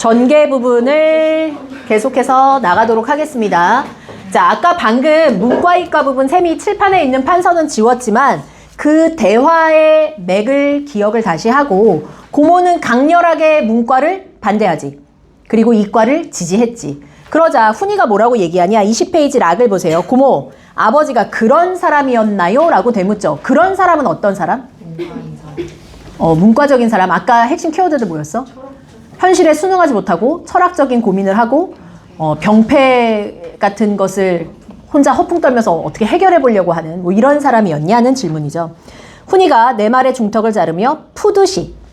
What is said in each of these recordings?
전개 부분을 계속해서 나가도록 하겠습니다. 자, 아까 방금 문과이과 부분 쌤이 칠판에 있는 판서는 지웠지만 그 대화의 맥을 기억을 다시 하고 고모는 강렬하게 문과를 반대하지. 그리고 이과를 지지했지. 그러자 훈이가 뭐라고 얘기하냐? 20페이지 락을 보세요. 고모, 아버지가 그런 사람이었나요? 라고 되묻죠. 그런 사람은 어떤 사람? 문과적인 사람. 아까 핵심 키워드들 뭐였어? 현실에 순응하지 못하고 철학적인 고민을 하고 병폐 같은 것을 혼자 허풍 떨면서 어떻게 해결해 보려고 하는 뭐 이런 사람이었냐는 질문이죠. 훈이가 내 말에 중턱을 자르며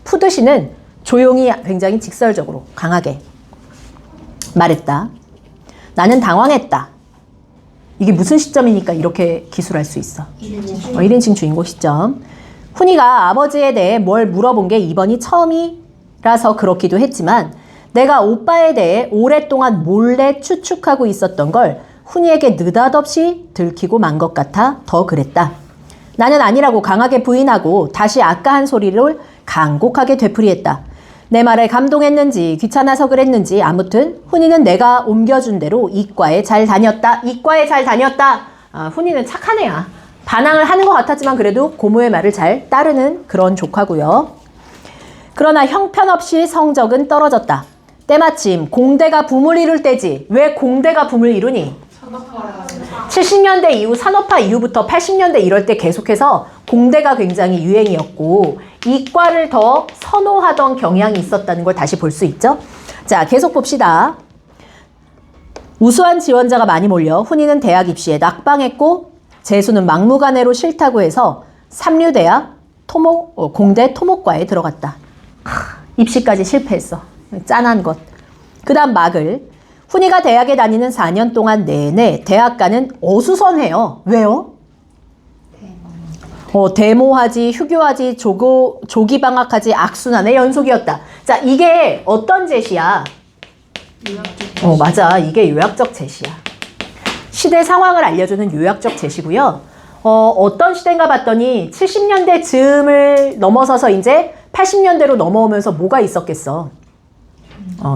푸드시는 조용히 굉장히 직설적으로 강하게 말했다. 나는 당황했다. 이게 무슨 시점이니까 이렇게 기술할 수 있어. 1인칭 주인공 시점. 훈이가 아버지에 대해 뭘 물어본 게 이번이 처음이라서 그렇기도 했지만 내가 오빠에 대해 오랫동안 몰래 추측하고 있었던 걸 훈이에게 느닷없이 들키고 만 것 같아 더 그랬다. 나는 아니라고 강하게 부인하고 다시 아까 한 소리를 간곡하게 되풀이했다. 내 말에 감동했는지 귀찮아서 그랬는지 아무튼 훈이는 내가 옮겨준 대로 이과에 잘 다녔다. 이과에 잘 다녔다. 훈이는 착한 애야. 반항을 하는 것 같았지만 그래도 고모의 말을 잘 따르는 그런 조카고요. 그러나 형편없이 성적은 떨어졌다. 때마침 공대가 붐을 이룰 때지. 왜 공대가 붐을 이루니? 70년대 이후 산업화 이후부터 80년대 이럴 때 계속해서 공대가 굉장히 유행이었고 이과를 더 선호하던 경향이 있었다는 걸 다시 볼 수 있죠. 자, 계속 봅시다. 우수한 지원자가 많이 몰려 훈이는 대학 입시에 낙방했고 재수는 막무가내로 싫다고 해서 삼류대학 공대 토목과에 들어갔다. 입시까지 실패했어. 짠한 것. 그 다음 막을. 훈이가 대학에 다니는 4년 동안 내내 대학가는 어수선해요. 왜요? 데모하지, 휴교하지, 조기방학하지, 악순환의 연속이었다. 자, 이게 어떤 제시야? 맞아. 이게 요약적 제시야. 시대 상황을 알려주는 요약적 제시고요. 어떤 시대인가 봤더니 70년대 즈음을 넘어서서 이제 80년대로 넘어오면서 뭐가 있었겠어?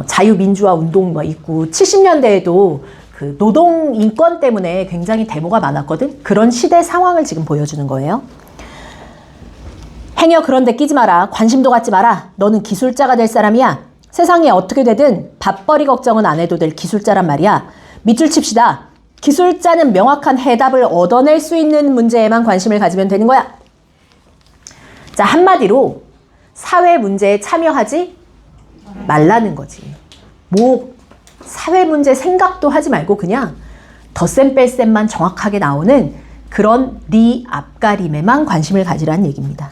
자유민주화 운동가 있고 70년대에도 그 노동 인권 때문에 굉장히 데모가 많았거든. 그런 시대 상황을 지금 보여주는 거예요. 행여 그런 데 끼지 마라. 관심도 갖지 마라. 너는 기술자가 될 사람이야. 세상에 어떻게 되든 밥벌이 걱정은 안 해도 될 기술자란 말이야. 밑줄 칩시다. 기술자는 명확한 해답을 얻어낼 수 있는 문제에만 관심을 가지면 되는 거야. 자, 한마디로 사회 문제에 참여하지 말라는 거지. 뭐 사회 문제 생각도 하지 말고 그냥 덧셈 뺄셈만 정확하게 나오는 그런 네 앞가림에만 관심을 가지라는 얘기입니다.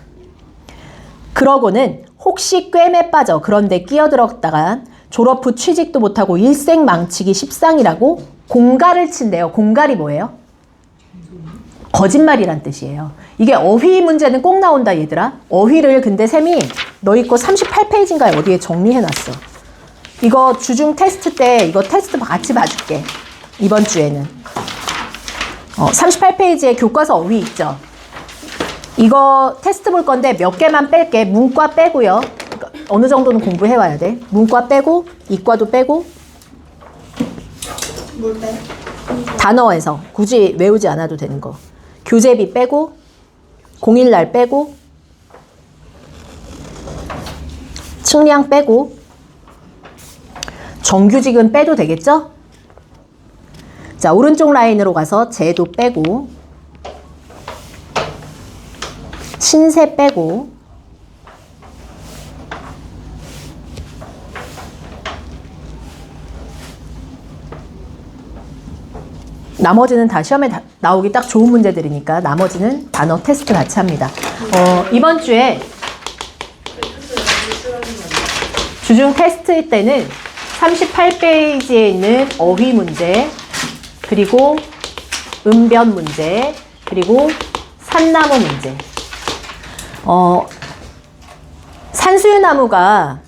그러고는 혹시 꿰매 빠져 그런데 끼어들었다가 졸업 후 취직도 못하고 일생 망치기 십상이라고 공갈을 친대요. 공갈이 뭐예요? 거짓말이란 뜻이에요. 이게 어휘 문제는 꼭 나온다 얘들아. 어휘를 근데 쌤이 너희 거 38페이지인가에 어디에 정리해놨어. 이거 주중 테스트 때 이거 테스트 같이 봐줄게. 이번 주에는 38페이지에 교과서 어휘 있죠. 이거 테스트 볼 건데 몇 개만 뺄게. 문과 빼고요. 어느 정도는 공부해와야 돼. 문과 빼고 이과도 빼고. 뭘 빼? 단어에서 굳이 외우지 않아도 되는 거. 교재비 빼고 공일날 빼고 측량 빼고 정규직은 빼도 되겠죠? 자, 오른쪽 라인으로 가서 제도 빼고 신세 빼고 나머지는 다 시험에 나오기 딱 좋은 문제들이니까 나머지는 단어 테스트 같이 합니다. 이번 주에 주중 테스트 때는 38페이지에 있는 어휘 문제, 그리고 음변 문제, 그리고 산나무 문제. 산수유나무가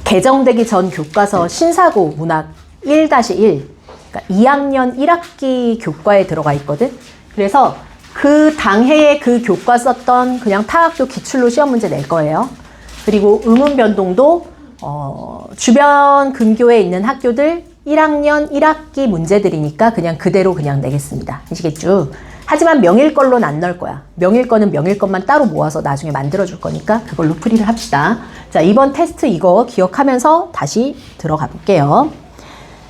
개정되기 전 교과서 신사고 문학 1-1, 그러니까 2학년 1학기 교과에 들어가 있거든. 그래서 그 당해에 그 교과 썼던 그냥 타학도 기출로 시험 문제 낼 거예요. 그리고 음운 변동도 주변 근교에 있는 학교들 1학년 1학기 문제들이니까 그냥 그대로 그냥 내겠습니다. 아시겠죠? 하지만 명일걸로는 안 넣을 거야. 명일거는 명일것만 따로 모아서 나중에 만들어줄 거니까 그걸로 풀이를 합시다. 자, 이번 테스트 이거 기억하면서 다시 들어가 볼게요.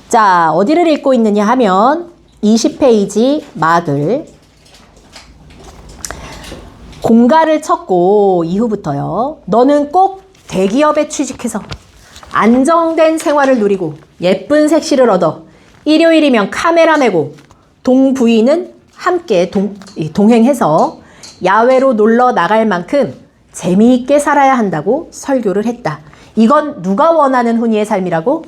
자, 어디를 읽고 있느냐 하면 20페이지 막을 공가를 쳤고 이후부터요. 너는 꼭 대기업에 취직해서 안정된 생활을 누리고 예쁜 색시를 얻어 일요일이면 카메라 메고 동부인은 함께 동행해서 야외로 놀러 나갈 만큼 재미있게 살아야 한다고 설교를 했다. 이건 누가 원하는 훈이의 삶이라고?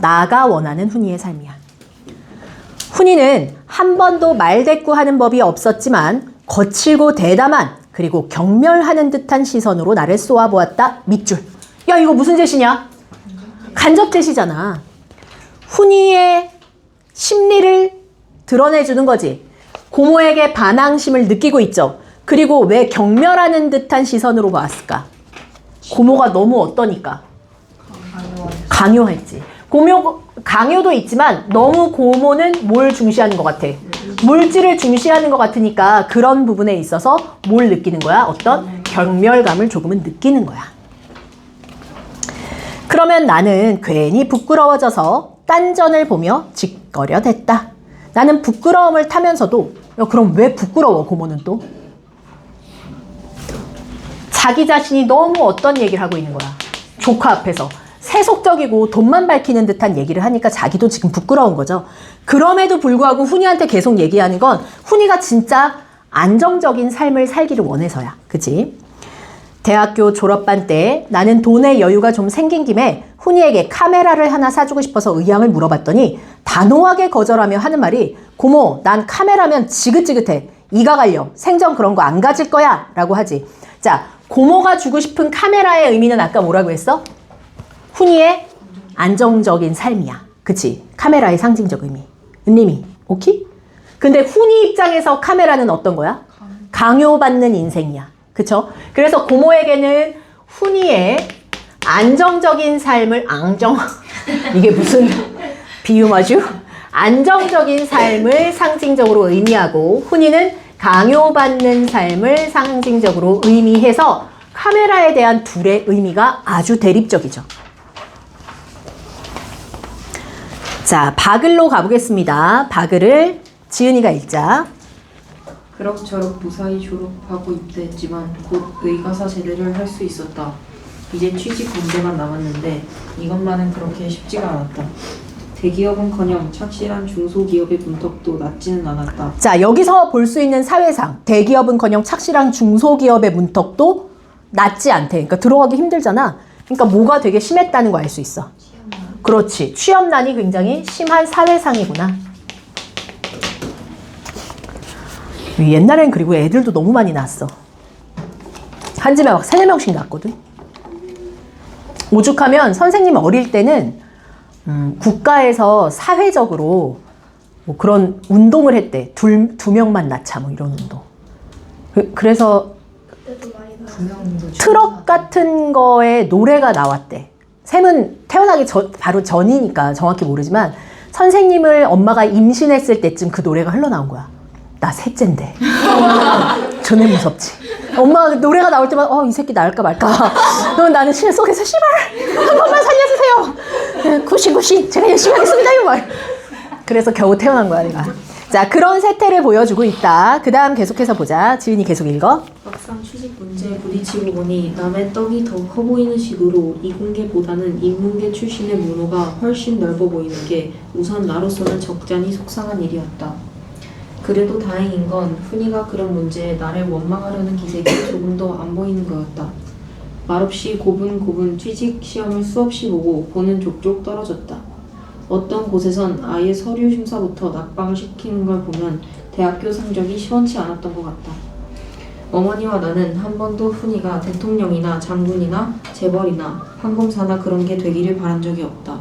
나가 원하는 훈이의 삶이야. 훈이는 한 번도 말대꾸하는 법이 없었지만 거칠고 대담한 그리고 경멸하는 듯한 시선으로 나를 쏘아보았다. 밑줄. 야, 이거 무슨 제시냐? 간접 제시잖아. 훈이의 심리를 드러내주는 거지. 고모에게 반항심을 느끼고 있죠. 그리고 왜 경멸하는 듯한 시선으로 봤을까? 고모가 너무 어떠니까? 강요했지. 강요도 있지만 너무 고모는 뭘 중시하는 것 같아? 물질을 중시하는 것 같으니까 그런 부분에 있어서 뭘 느끼는 거야? 어떤 경멸감을 조금은 느끼는 거야. 그러면 나는 괜히 부끄러워져서 딴전을 보며 짓거려댔다. 나는 부끄러움을 타면서도 야, 그럼 왜 부끄러워 고모는 또? 자기 자신이 너무 어떤 얘기를 하고 있는 거야. 조카 앞에서. 세속적이고 돈만 밝히는 듯한 얘기를 하니까 자기도 지금 부끄러운 거죠. 그럼에도 불구하고 훈이한테 계속 얘기하는 건 훈이가 진짜 안정적인 삶을 살기를 원해서야. 그치? 대학교 졸업반 때 나는 돈의 여유가 좀 생긴 김에 훈이에게 카메라를 하나 사주고 싶어서 의향을 물어봤더니 단호하게 거절하며 하는 말이 고모, 난 카메라면 지긋지긋해. 이가 갈려. 생전 그런 거 안 가질 거야. 라고 하지. 자, 고모가 주고 싶은 카메라의 의미는 아까 뭐라고 했어? 훈이의 안정적인 삶이야. 그치? 카메라의 상징적 의미. 은림이. 오케이? 근데 훈이 입장에서 카메라는 어떤 거야? 강요받는 인생이야. 그쵸? 그래서 고모에게는 훈이의 안정적인 삶을 이게 무슨 비유마죠? 안정적인 삶을 상징적으로 의미하고 훈이는 강요받는 삶을 상징적으로 의미해서 카메라에 대한 둘의 의미가 아주 대립적이죠. 자, 바글로 가보겠습니다. 바글을 지은이가 읽자. 그럭저럭 무사히 졸업하고 입대했지만 곧 의가사 제대를 할 수 있었다. 이제 취직 문제만 남았는데 이것만은 그렇게 쉽지가 않았다. 대기업은커녕 착실한 중소기업의 문턱도 낮지는 않았다. 자, 여기서 볼 수 있는 사회상. 대기업은커녕 착실한 중소기업의 문턱도 낮지 않대. 그러니까 들어가기 힘들잖아. 그러니까 뭐가 되게 심했다는 거 알 수 있어. 그렇지. 취업난이 굉장히 심한 사회상이구나. 옛날엔 그리고 애들도 너무 많이 낳았어. 한 집에 막 3, 4명씩 낳았거든. 오죽하면 선생님 어릴 때는 국가에서 사회적으로 뭐 그런 운동을 했대. 두 명만 낳자 뭐 이런 운동. 그래서 트럭 같은 거에 노래가 나왔대. 샘은 태어나기 바로 전이니까 정확히 모르지만 선생님을 엄마가 임신했을 때쯤 그 노래가 흘러나온 거야. 나 셋째인데. 전에 무섭지. 엄마가 노래가 나올 때마다 이 새끼 나을까 말까. 그럼 나는 실 속에서 씨발 한 번만 살려주세요. 구신 제가 열심히 하겠습니다. 이거 말. 그래서 겨우 태어난 거야 내가. 자, 그런 세태를 보여주고 있다. 그 다음 계속해서 보자. 지은이 계속 읽어. 막상 취직 문제에 부딪히고 보니 남의 떡이 더 커 보이는 식으로 이공계보다는 인문계 출신의 문호가 훨씬 넓어 보이는 게 우선 나로서는 적잖이 속상한 일이었다. 그래도 다행인 건 훈이가 그런 문제에 나를 원망하려는 기색이 조금 더 안 보이는 거였다. 말없이 고분고분 취직 시험을 수없이 보고 보는 족족 떨어졌다. 어떤 곳에선 아예 서류 심사부터 낙방을 시키는 걸 보면 대학교 성적이 시원치 않았던 것 같다. 어머니와 나는 한 번도 훈이가 대통령이나 장군이나 재벌이나 판검사나 그런 게 되기를 바란 적이 없다.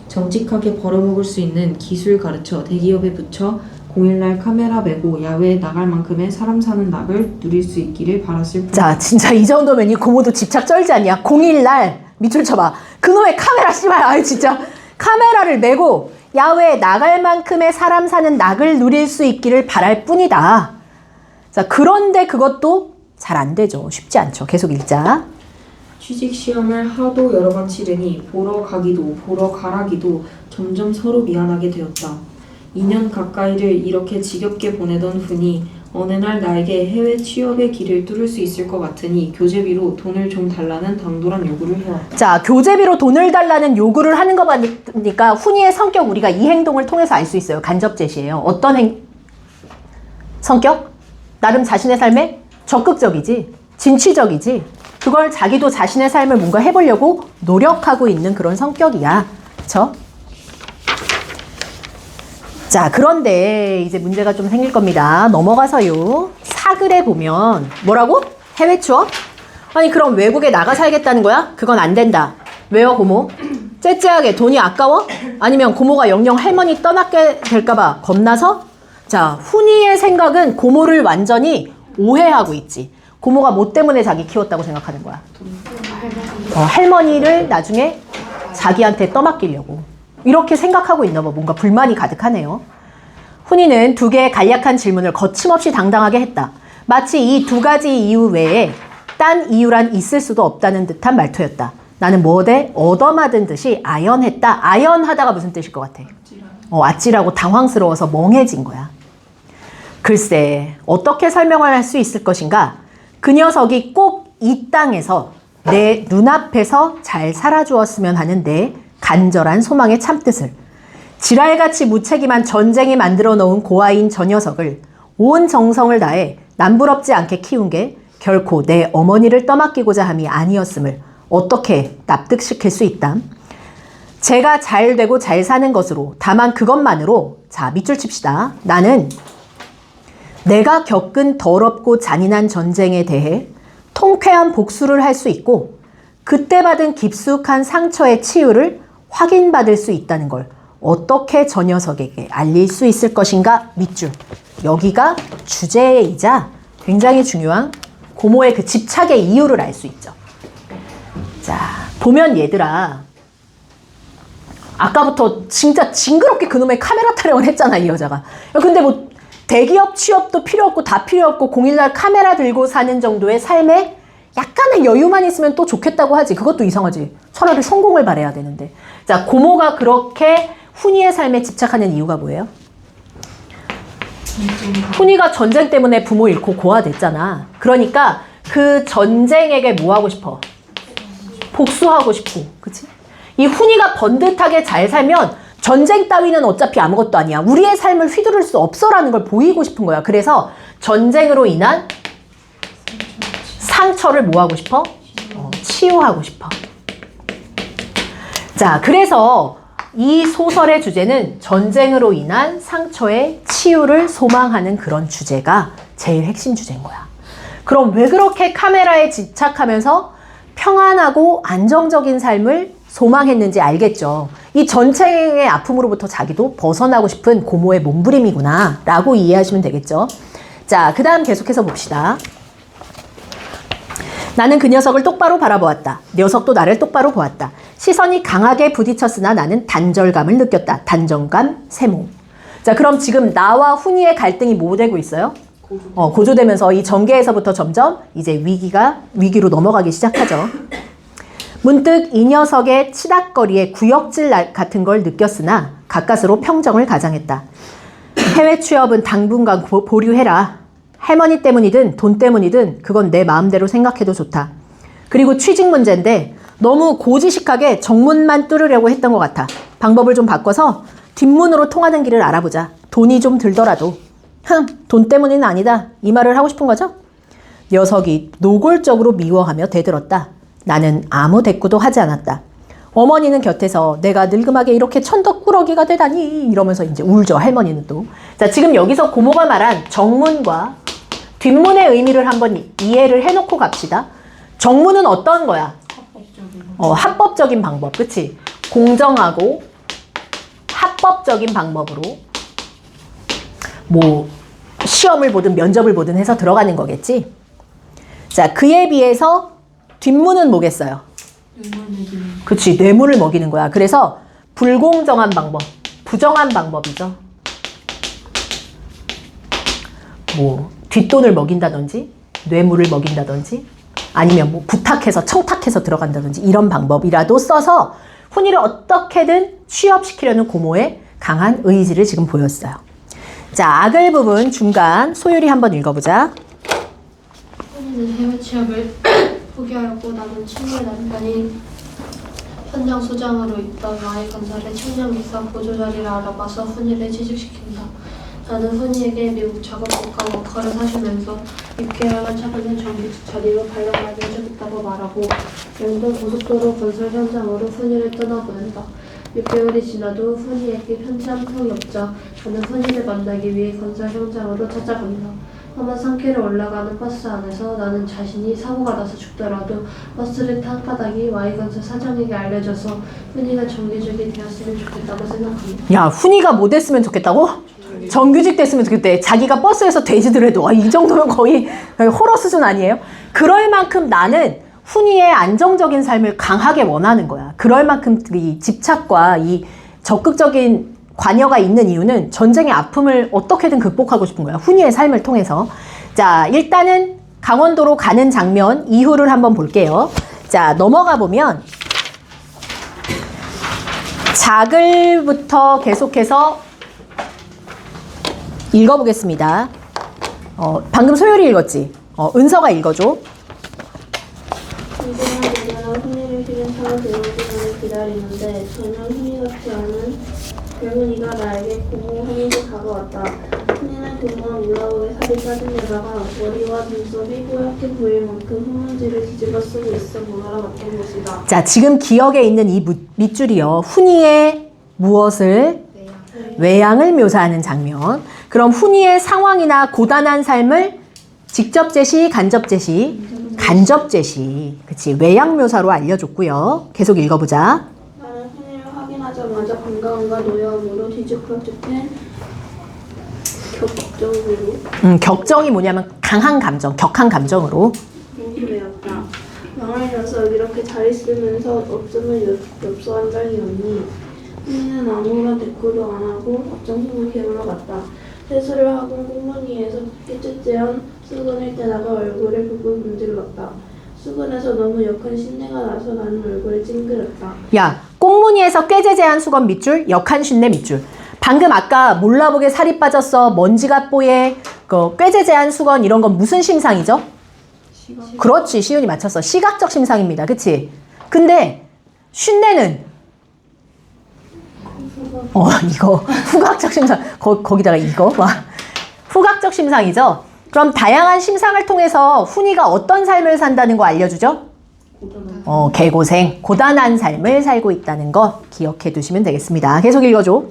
정직하게 벌어먹을 수 있는 기술 가르쳐 대기업에 붙여 공일날 카메라 메고 야외에 나갈 만큼의 사람 사는 낙을 누릴 수 있기를 바랐을 뿐. 자, 진짜 이 정도면 이 고모도 집착 쩔지 않냐? 공일날 밑줄 쳐봐. 그놈의 카메라 씨발. 아이 진짜. 카메라를 메고 야외에 나갈 만큼의 사람 사는 낙을 누릴 수 있기를 바랄 뿐이다. 자, 그런데 그것도 잘 안 되죠. 쉽지 않죠. 계속 읽자. 취직 시험을 하도 여러 번 치르니 보러 가기도 보러 가라기도 점점 서로 미안하게 되었다. 2년 가까이를 이렇게 지겹게 보내던 훈이 어느 날 나에게 해외 취업의 길을 뚫을 수 있을 것 같으니 교재비로 돈을 좀 달라는 당돌한 요구를 해왔다. 자, 교재비로 돈을 달라는 요구를 하는 거 보니까 훈이의 성격 우리가 이 행동을 통해서 알 수 있어요. 간접 제시예요. 어떤 성격? 나름 자신의 삶에 적극적이지, 진취적이지. 그걸 자기도 자신의 삶을 뭔가 해보려고 노력하고 있는 그런 성격이야. 그쵸? 자, 그런데 이제 문제가 좀 생길 겁니다. 넘어가서요. 사글에 보면 뭐라고? 해외 취업? 아니 그럼 외국에 나가 살겠다는 거야? 그건 안 된다. 왜요, 고모? 째째하게 돈이 아까워? 아니면 고모가 영영 할머니 떠나게 될까봐 겁나서? 자, 훈이의 생각은 고모를 완전히 오해하고 있지. 고모가 뭐 때문에 자기 키웠다고 생각하는 거야? 할머니를 나중에 자기한테 떠맡기려고. 이렇게 생각하고 있나 봐. 뭔가 불만이 가득하네요. 훈이는 두 개의 간략한 질문을 거침없이 당당하게 했다. 마치 이 두 가지 이유 외에 딴 이유란 있을 수도 없다는 듯한 말투였다. 나는 뭐대 얻어맞은 듯이 아연했다. 아연하다가 무슨 뜻일 것 같아? 아찔하고 당황스러워서 멍해진 거야. 글쎄, 어떻게 설명을 할 수 있을 것인가? 그 녀석이 꼭 이 땅에서 내 눈앞에서 잘 살아주었으면 하는데 간절한 소망의 참뜻을 지랄같이 무책임한 전쟁이 만들어 놓은 고아인 저 녀석을 온 정성을 다해 남부럽지 않게 키운 게 결코 내 어머니를 떠맡기고자 함이 아니었음을 어떻게 납득시킬 수 있담? 제가 잘 되고 잘 사는 것으로 다만 그것만으로 자 밑줄 칩시다. 나는 내가 겪은 더럽고 잔인한 전쟁에 대해 통쾌한 복수를 할 수 있고 그때 받은 깊숙한 상처의 치유를 확인받을 수 있다는 걸 어떻게 저 녀석에게 알릴 수 있을 것인가? 밑줄. 여기가 주제이자 굉장히 중요한 고모의 그 집착의 이유를 알 수 있죠. 자, 보면 얘들아. 아까부터 진짜 징그럽게 그놈의 카메라 타령을 했잖아, 이 여자가. 야, 근데 뭐 대기업 취업도 필요 없고 다 필요 없고 0일날 카메라 들고 사는 정도의 삶에 약간의 여유만 있으면 또 좋겠다고 하지. 그것도 이상하지. 차라리 성공을 바라야 되는데. 자, 고모가 그렇게 훈이의 삶에 집착하는 이유가 뭐예요? 훈이가 전쟁 때문에 부모 잃고 고아됐잖아. 그러니까 그 전쟁에게 뭐 하고 싶어? 복수하고 싶고. 그치? 이 훈이가 번듯하게 잘 살면 전쟁 따위는 어차피 아무것도 아니야. 우리의 삶을 휘두를 수 없어라는 걸 보이고 싶은 거야. 그래서 전쟁으로 인한 상처를 뭐 하고 싶어? 치유하고 싶어. 자, 그래서 이 소설의 주제는 전쟁으로 인한 상처의 치유를 소망하는 그런 주제가 제일 핵심 주제인 거야. 그럼 왜 그렇게 카메라에 집착하면서 평안하고 안정적인 삶을 소망했는지 알겠죠. 이 전쟁의 아픔으로부터 자기도 벗어나고 싶은 고모의 몸부림이구나 라고 이해하시면 되겠죠. 자, 그 다음 계속해서 봅시다. 나는 그 녀석을 똑바로 바라보았다. 녀석도 나를 똑바로 보았다. 시선이 강하게 부딪혔으나 나는 단절감을 느꼈다. 단정감, 세모. 자, 그럼 지금 나와 훈이의 갈등이 뭐 되고 있어요? 고조되면서 이 전개에서부터 점점 이제 위기로 넘어가기 시작하죠. 문득 이 녀석의 치닥거리에 구역질 같은 걸 느꼈으나 가까스로 평정을 가장했다. 해외 취업은 당분간 보류해라. 할머니 때문이든 돈 때문이든 그건 내 마음대로 생각해도 좋다. 그리고 취직 문제인데 너무 고지식하게 정문만 뚫으려고 했던 것 같아. 방법을 좀 바꿔서 뒷문으로 통하는 길을 알아보자. 돈이 좀 들더라도. 돈 때문은 아니다. 이 말을 하고 싶은 거죠? 녀석이 노골적으로 미워하며 대들었다. 나는 아무 대꾸도 하지 않았다. 어머니는 곁에서 내가 늙음하게 이렇게 천덕꾸러기가 되다니 이러면서 이제 울죠. 할머니는 또. 자, 지금 여기서 고모가 말한 정문과 뒷문의 의미를 한번 이해를 해놓고 갑시다. 정문은 어떤 거야? 합법적인 방법. 그치? 공정하고 합법적인 방법으로 뭐 시험을 보든 면접을 보든 해서 들어가는 거겠지. 자, 그에 비해서 뒷문은 뭐겠어요? 그치, 뇌물을 먹이는 거야. 그래서 불공정한 방법, 부정한 방법이죠. 뭐 뒷돈을 먹인다든지 뇌물을 먹인다든지 아니면 뭐 부탁해서 청탁해서 들어간다든지 이런 방법이라도 써서 훈이를 어떻게든 취업시키려는 고모의 강한 의지를 지금 보였어요. 자, 악을 부분 중간 소율이 한번 읽어보자. 훈이는 해외 취업을 포기하였고 남은 친구의 남편이 현장 소장으로 있던 Y건설의 청량기사 보조 자리를 알아봐서 훈이를 취직시킨다. 나는 훈이에게 미국 작업복과 워커를 사주면서 6개월간 차분한 정규직 자리로 발령하게 해주겠다고 말하고 영동 고속도로 건설 현장으로 훈이를 떠나보낸다. 6개월이 지나도 훈이에게 편지 한 통이 없자 나는 훈이를 만나기 위해 건설 현장으로 찾아간다. 험한 산길을 올라가는 버스 안에서 나는 자신이 사고가 나서 죽더라도 버스를 탄 까닭이 Y건설 사장에게 알려져서 훈이가 정규직이 되었으면 좋겠다고 생각합니다. 야, 훈이가 뭐 됐으면 좋겠다고? 정규직 됐으면 좋겠대. 자기가 버스에서 돼지더라도 와, 이 정도면 거의 호러 수준 아니에요? 그럴 만큼 나는 훈이의 안정적인 삶을 강하게 원하는 거야. 그럴 만큼 이 집착과 이 적극적인 관여가 있는 이유는 전쟁의 아픔을 어떻게든 극복하고 싶은 거야. 훈이의 삶을 통해서. 자, 일단은 강원도로 가는 장면 이후를 한번 볼게요. 자, 넘어가 보면 자글부터 계속해서 읽어보겠습니다. 방금 소율이 읽었지? 은서가 읽어줘. 이제는 훈이를 시간차가 들어오기만을 기다리는데 전혀 훈이 같지 않은 젊은이가 나에게 고모하면서 다가왔다. 훈이는 그동안 몰라보게 살이 빠진 데다가 머리와 눈썹이 뽀얗게 보일 만큼 흙먼지를 뒤집어 쓰고 있어 못 알아봤던 것이다. 자, 지금 기억에 있는 이 밑줄이요. 훈이의 무엇을? 외양을 묘사하는 장면. 그럼 훈이의 상황이나 고단한 삶을 직접 제시, 간접 제시, 간접 제시. 그치, 외양 묘사로 알려줬고요. 계속 읽어보자. 나는 훈이를 확인하자마자 반가움과 노여움으로 뒤죽박죽된 격정으로 격정이 뭐냐면 강한 감정, 격한 감정으로. 용기되었다. 망할 녀석 이렇게 잘 있으면서 없음을 엽서한 적이 없니? 훈이는 아무런 대꾸도 안 하고 앞장서서 개울로 갔다. 세수를 하고 꽁무니에서 깨끗제한 수건을 떼다가 얼굴을 부분 문질렀다. 수건에서 너무 역한 신내가 나서 나는 얼굴을 찡그렸다. 야, 꽁무니에서 꾀제제한 수건 밑줄, 역한 쉰내 밑줄. 방금 아까 몰라보게 살이 빠졌어, 먼지가 뽀얘, 꾀제제한 수건 이런 건 무슨 심상이죠? 그렇지, 시윤이 맞췄어. 시각적 심상입니다. 그치? 근데 쉰내는 이거 후각적 심상. 거기다가 이거 와. 후각적 심상이죠. 그럼 다양한 심상을 통해서 훈이가 어떤 삶을 산다는 거 알려주죠? 개고생, 고단한 삶을 살고 있다는 거 기억해 두시면 되겠습니다. 계속 읽어줘.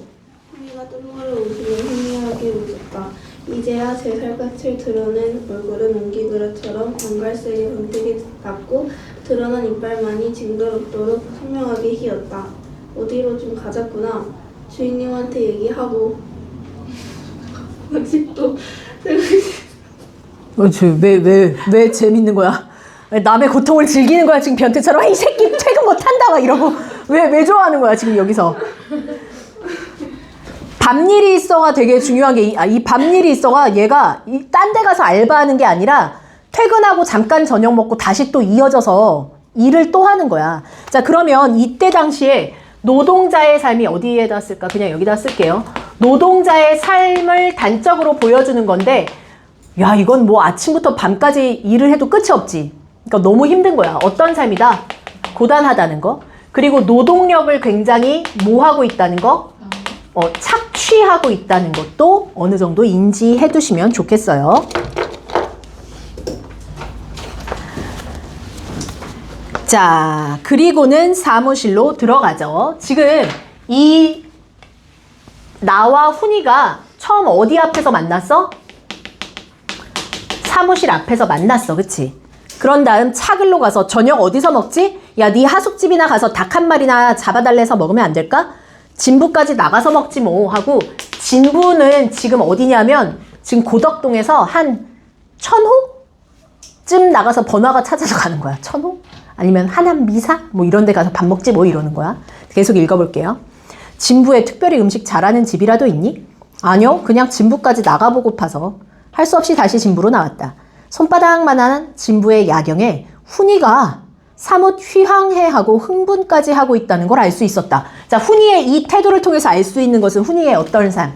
훈이가 뜬물을 웃으며 희미하게 웃었다. 이제야 제 살갗을 드러낸 얼굴은 옹기그릇처럼 광갈색의 광택이 났고 드러난 이빨만이 징그럽도록 선명하게 휘었다. 어디로 좀 가자꾸나. 주인님한테 얘기하고 또 왜 재밌는 거야? 왜 남의 고통을 즐기는 거야 지금 변태처럼? 이 새끼 퇴근 못한다 막 이러고 왜 좋아하는 거야 지금 여기서? 밤일이 있어가 되게 중요한 게 이 밤일이 있어가 얘가 딴 데 가서 알바하는 게 아니라 퇴근하고 잠깐 저녁 먹고 다시 또 이어져서 일을 또 하는 거야. 자, 그러면 이때 당시에 노동자의 삶이 어디에다 쓸까? 그냥 여기다 쓸게요. 노동자의 삶을 단적으로 보여주는 건데, 야, 이건 뭐 아침부터 밤까지 일을 해도 끝이 없지. 그러니까 너무 힘든 거야. 어떤 삶이다? 고단하다는 거. 그리고 노동력을 굉장히 뭐 하고 있다는 거? 착취하고 있다는 것도 어느 정도 인지해 두시면 좋겠어요. 자, 그리고는 사무실로 들어가죠. 지금 나와 훈이가 처음 어디 앞에서 만났어? 사무실 앞에서 만났어. 그치? 그런 다음 차글로 가서 저녁 어디서 먹지? 야, 네 하숙집이나 가서 닭 한 마리나 잡아달래서 먹으면 안 될까? 진부까지 나가서 먹지 뭐 하고, 진부는 지금 어디냐면 지금 고덕동에서 한 1000호쯤 나가서 번화가 찾아서 가는 거야. 1000호? 아니면 하남 미사? 뭐 이런 데 가서 밥 먹지 뭐 이러는 거야. 계속 읽어볼게요. 진부에 특별히 음식 잘하는 집이라도 있니? 아니요. 그냥 진부까지 나가보고파서 할 수 없이 다시 진부로 나왔다. 손바닥만한 진부의 야경에 훈이가 사뭇 휘황해하고 흥분까지 하고 있다는 걸 알 수 있었다. 자, 훈이의 이 태도를 통해서 알 수 있는 것은 훈이의 어떤 삶?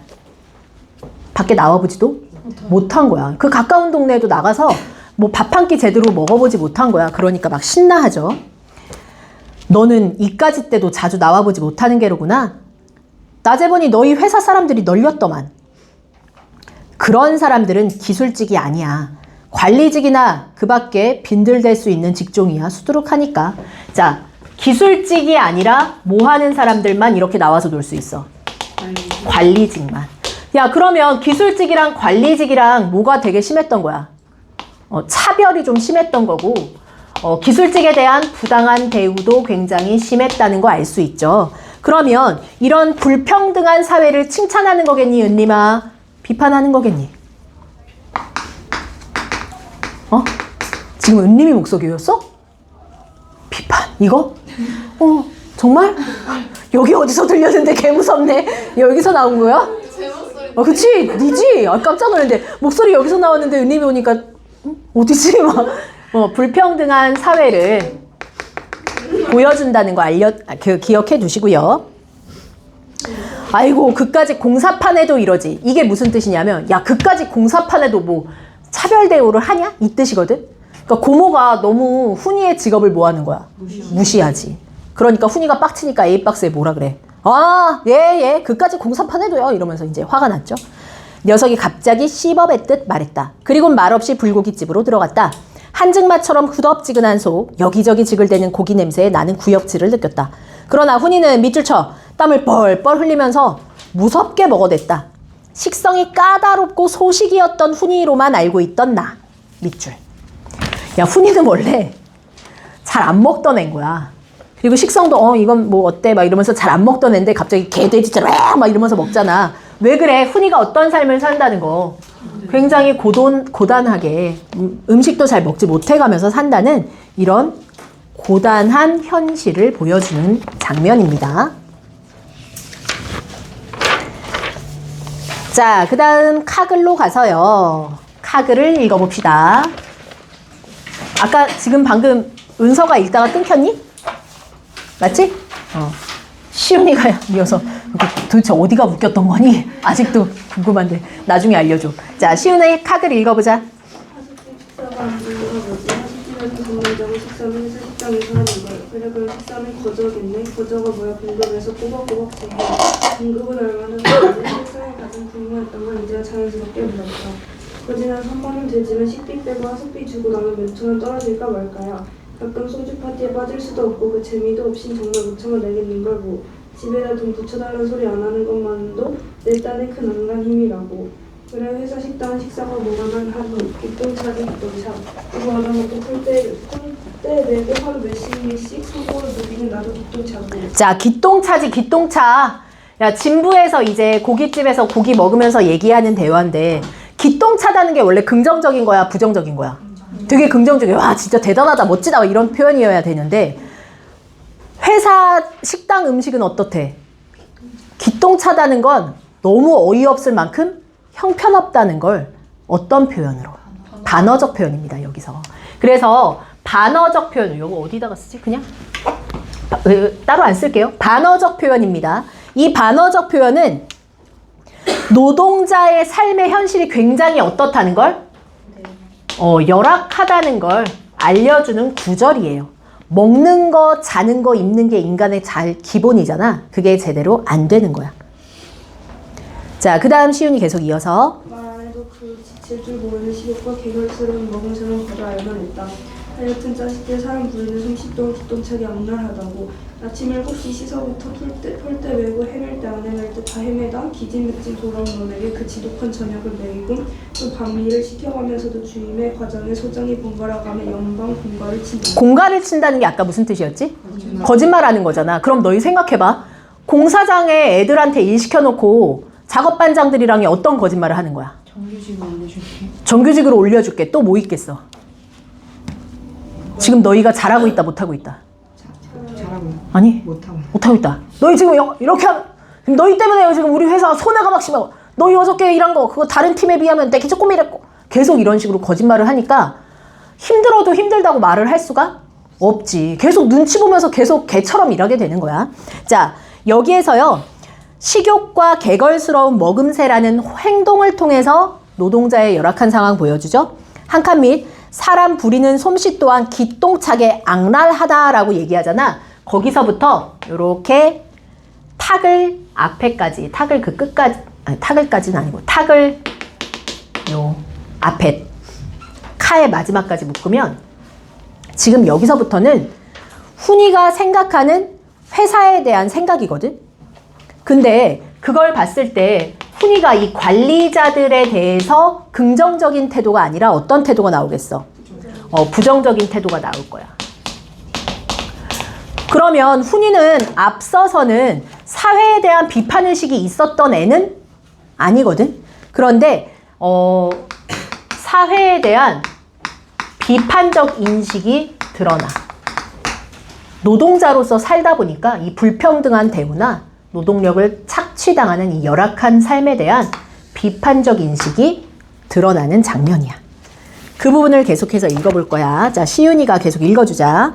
밖에 나와보지도 못한 거야. 그 가까운 동네에도 나가서 뭐 밥 한 끼 제대로 먹어보지 못한 거야. 그러니까 막 신나하죠. 너는 이까지 때도 자주 나와보지 못하는 게로구나. 낮에 보니 너희 회사 사람들이 널렸더만. 그런 사람들은 기술직이 아니야. 관리직이나 그 밖에 빈들댈 수 있는 직종이야. 수두룩하니까. 자, 기술직이 아니라 뭐 하는 사람들만 이렇게 나와서 놀 수 있어? 관리직만. 야, 그러면 기술직이랑 관리직이랑 뭐가 되게 심했던 거야? 차별이 좀 심했던 거고, 기술직에 대한 부당한 대우도 굉장히 심했다는 거 알 수 있죠. 그러면 이런 불평등한 사회를 칭찬하는 거겠니, 은림아? 비판하는 거겠니? 지금 은림이 목소리였어? 비판. 이거? 정말? 여기 어디서 들렸는데 개 무섭네. 여기서 나온 거야? 제 목소리. 그치? 니지? 깜짝 놀랐는데 목소리 여기서 나왔는데 은림이 오니까 어디지? 막 불평등한 사회를 보여준다는 거 기억해 두시고요. 아이고, 그까짓 공사판에도 이러지. 이게 무슨 뜻이냐면, 야, 그까짓 공사판에도 뭐 차별 대우를 하냐? 이 뜻이거든. 그러니까 고모가 너무 훈이의 직업을 뭐 하는 거야? 무시하지. 그러니까 훈이가 빡치니까 A박스에 뭐라 그래? 아, 예, 그까짓 공사판에도요. 이러면서 이제 화가 났죠. 녀석이 갑자기 씹어뱉듯 말했다. 그리고 말없이 불고기집으로 들어갔다. 한증마처럼 후덥지근한 속, 여기저기 지글대는 고기 냄새에 나는 구역질을 느꼈다. 그러나 훈이는 밑줄 쳐 땀을 뻘뻘 흘리면서 무섭게 먹어댔다. 식성이 까다롭고 소식이었던 훈이로만 알고 있던 나. 밑줄. 야, 훈이는 원래 잘 안 먹던 애인 거야. 그리고 식성도 이건 뭐 어때? 막 이러면서 잘 안 먹던 애인데 갑자기 개돼지처럼 막 이러면서 먹잖아. 왜 그래? 훈이가 어떤 삶을 산다는 거. 굉장히 고단하게 음식도 잘 먹지 못해가면서 산다는 이런 고단한 현실을 보여주는 장면입니다. 자, 그 다음 카글로 가서요. 카글을 읽어봅시다. 아까 지금 방금 은서가 읽다가 끊겼니? 맞지? 시윤이가 이어서 도대체 어디가 웃겼던 거니? 아직도 궁금한데 나중에 알려줘. 자, 시윤의 카글 읽어보자. 식사가 안 되는 거지. 하식집에서 전문적으로 식사는 회사 식당에서 하는 걸. 그래 그럼 식사는 거저겠네. 거저가 뭐야? 등급에서 꼬박꼬박 제해. 등급은 얼마나 되는지 식사에 가장 궁금했던 건 이제야 자연스럽게 물었다. 거지는 3만원 되지만 식비 빼고 하숙비 주고 나면 몇 천원 떨어질까 말까야. 가끔 소주 파티에 빠질 수도 없고 그 재미도 없인 정말 무참을 내겠는 걸 뭐. 집에다 돈 붙여달라는 소리 안 하는 것만도 내 딸의 큰 안간 힘이라고. 그래 회사 식당은 식사가 뭐가만 하루 기똥차지 기똥차. 이거 얻어먹고 꿀때 내고 하루 몇십 개씩 성공을 누리는 나도 기똥차고. 자, 기똥차지 기똥차. 야, 진부에서 이제 고깃집에서 고기 먹으면서 얘기하는 대화인데 기똥차다는 게 원래 긍정적인 거야, 부정적인 거야? 되게 긍정적이야. 와, 진짜 대단하다, 멋지다 이런 표현이어야 되는데 회사 식당 음식은 어떻대? 기똥차다는 건 너무 어이없을 만큼 형편없다는 걸 어떤 표현으로? 반어적 표현입니다, 여기서. 그래서 반어적 표현, 이거 어디다가 쓰지? 그냥 따로 안 쓸게요. 반어적 표현입니다. 이 반어적 표현은 노동자의 삶의 현실이 굉장히 어떻다는 걸? 열악하다는 걸 알려주는 구절이에요. 먹는 거, 자는 거, 입는 게 인간의 기본이잖아. 그게 제대로 안 되는 거야. 자, 그 다음 시윤이 계속 이어서 말 안 해도 그 지칠 줄 모르는 시력과 개걸스러운 먹음새는 거저 알만 했다. 하여튼 자식들 사람 부르는 솜씨도 기똥차게 악랄하다고. 아침 7시 씻어부터 풀때 메고 헤맬 때 안 헤맬 때 다 헤매다 기진맥진 돌아온 놈에게 그 지독한 저녁을 먹이고 또 밤일을 시켜가면서도 주임의 과장의 소장이 번갈아가며 연방 공가를 친다. 공가를 친다는 게 아까 무슨 뜻이었지? 거짓말하는 거잖아. 그럼 너희 생각해봐. 공사장에 애들한테 일 시켜놓고 작업반장들이랑 어떤 거짓말을 하는 거야? 정규직으로 올려줄게. 또 뭐 있겠어? 지금 너희가 잘하고 있다, 못하고 있다? 잘하고 아니, 못하고 못하고 있다. 너희 지금 이렇게 하면, 지금 너희 때문에 지금 우리 회사가 손해가 막 심하고, 너희 어저께 일한 거, 그거 다른 팀에 비하면 내게 조금 이랬고, 계속 이런 식으로 거짓말을 하니까 힘들어도 힘들다고 말을 할 수가 없지. 계속 눈치 보면서 계속 개처럼 일하게 되는 거야. 자, 여기에서요, 식욕과 개걸스러운 먹음새라는 행동을 통해서 노동자의 열악한 상황 보여주죠. 한 칸 및 사람 부리는 솜씨 또한 기똥차게 악랄하다라고 얘기하잖아. 거기서부터 이렇게 탁을 앞에까지, 탁을 그 끝까지, 아니 탁을까지는 아니고 탁을 요 앞에 카의 마지막까지 묶으면 지금 여기서부터는 훈이가 생각하는 회사에 대한 생각이거든. 근데 그걸 봤을 때 훈이가 이 관리자들에 대해서 긍정적인 태도가 아니라 어떤 태도가 나오겠어? 부정적인 태도가 나올 거야. 그러면 훈이는 앞서서는 사회에 대한 비판의식이 있었던 애는 아니거든. 그런데 사회에 대한 비판적 인식이 드러나. 노동자로서 살다 보니까 이 불평등한 대우나 노동력을 착취당하는 이 열악한 삶에 대한 비판적 인식이 드러나는 장면이야. 그 부분을 계속해서 읽어볼 거야. 자, 시윤이가 계속 읽어주자.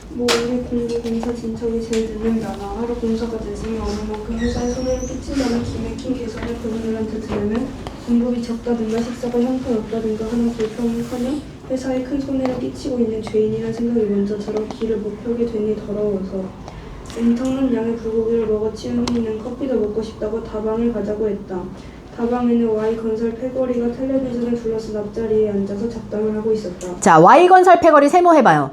뭐 우리 공부 공사 진척이 제일 늦는다나 하루 공사가 늦으면 어느 만큼 회사에 손해를 끼친다는 기맥힌 개선을 그분들한테 들으면 공급이 적다든가 식사가 형편없다든가 하는 불평은커녕 회사에 큰 손해를 끼치고 있는 죄인이라는 생각이 먼저 들어 길을 못 펴게 되니 더러워서 엄청난 양의 불고기를 먹어 치운 후니는 커피도 먹고 싶다고 다방을 가자고 했다. 다방에는 Y건설 패거리가 텔레비전을 둘러싼 앞자리에 앉아서 잡담을 하고 있었다. 자, Y건설 패거리 세모해봐요.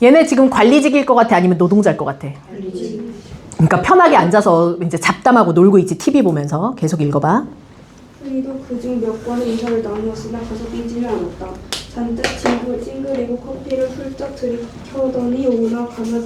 얘네 지금 관리직일 것 같아? 아니면 노동자일 것 같아? 관리직. 그러니까 편하게 앉아서 이제 잡담하고 놀고 있지. TV 보면서. 계속 읽어봐. 훈이도 그중 몇 과는 인사를 나누었으나 가서 삐지는 않았다. 잔뜩 찡그리고 커피를 훌쩍 들이켜더니 오나 가나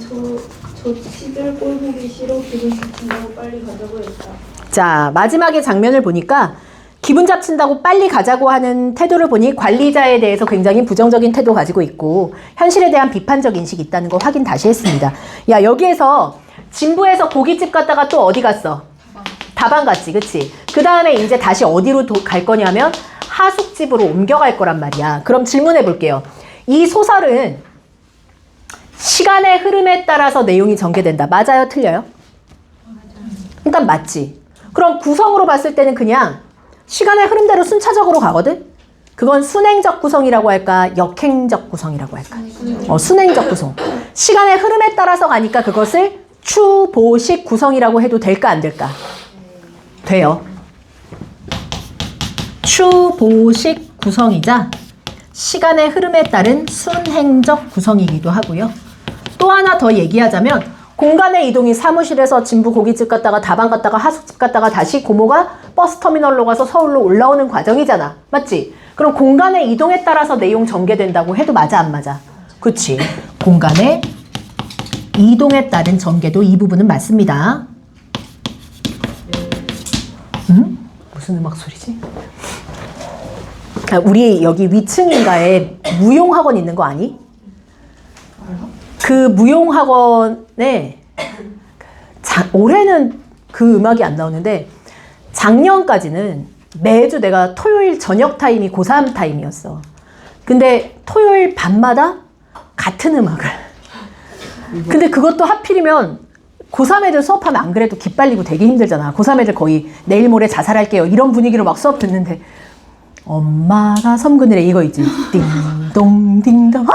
저 시들 꼴 보기 싫어 기분 잡힌다고 빨리 가자고 했다. 자, 마지막에 장면을 보니까 기분 잡친다고 빨리 가자고 하는 태도를 보니 관리자에 대해서 굉장히 부정적인 태도 가지고 있고 현실에 대한 비판적 인식이 있다는 거 확인 다시 했습니다. 야, 여기에서 진부에서 고깃집 갔다가 또 어디 갔어? 다방 갔지, 그치? 그 다음에 이제 다시 어디로 갈 거냐면 하숙집으로 옮겨갈 거란 말이야. 그럼 질문해 볼게요. 이 소설은 시간의 흐름에 따라서 내용이 전개된다. 맞아요? 틀려요? 일단 맞지. 그럼 구성으로 봤을 때는 그냥 시간의 흐름대로 순차적으로 가거든? 그건 순행적 구성이라고 할까? 역행적 구성이라고 할까? 순행적 구성. 시간의 흐름에 따라서 가니까 그것을 추보식 구성이라고 해도 될까 안 될까? 돼요. 추보식 구성이자 시간의 흐름에 따른 순행적 구성이기도 하고요. 또 하나 더 얘기하자면 공간의 이동이 사무실에서 진부 고깃집 갔다가 다방 갔다가 하숙집 갔다가 다시 고모가 버스터미널로 가서 서울로 올라오는 과정이잖아. 맞지? 그럼 공간의 이동에 따라서 내용 전개된다고 해도 맞아 안 맞아? 그치? 공간의 이동에 따른 전개도 이 부분은 맞습니다. 무슨 음악 소리지? 우리 여기 위층인가에 무용학원 있는 거 아니? 그 무용학원에 올해는 그 음악이 안 나오는데 작년까지는 매주 내가 토요일 저녁 타임이 고3 타임이었어. 근데 토요일 밤마다 같은 음악을. 근데 그것도 하필이면 고3 애들 수업하면 안 그래도 기빨리고 되게 힘들잖아. 고3 애들 거의 내일 모레 자살할게요. 이런 분위기로 막 수업 듣는데 엄마가 섬그늘에 이거 있지. 띵동 띵동.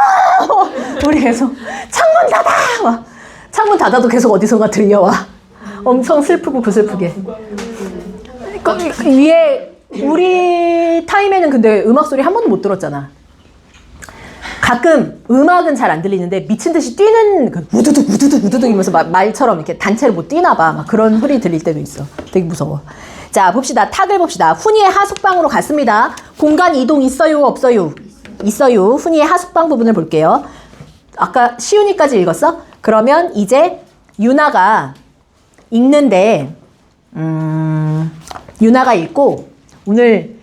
우리 계속 창문 닫아. 막 창문 닫아도 계속 어디선가 들려와. 엄청 슬프고 구슬프게. 위에 우리 타임에는 근데 음악 소리 한 번도 못 들었잖아. 가끔 음악은 잘 안 들리는데 미친 듯이 뛰는 그 우두둑 우두둑 우두둑이면서 말처럼 이렇게 단체로 뭐 뛰나 봐. 막 그런 소리 들릴 때도 있어. 되게 무서워. 자, 봅시다. 탁을 봅시다. 훈이의 하숙방으로 갔습니다. 공간 이동 있어요? 없어요? 있어요. 훈이의 하숙방 부분을 볼게요. 아까 시윤이까지 읽었어? 그러면 이제 유나가 읽는데 유나가 읽고 오늘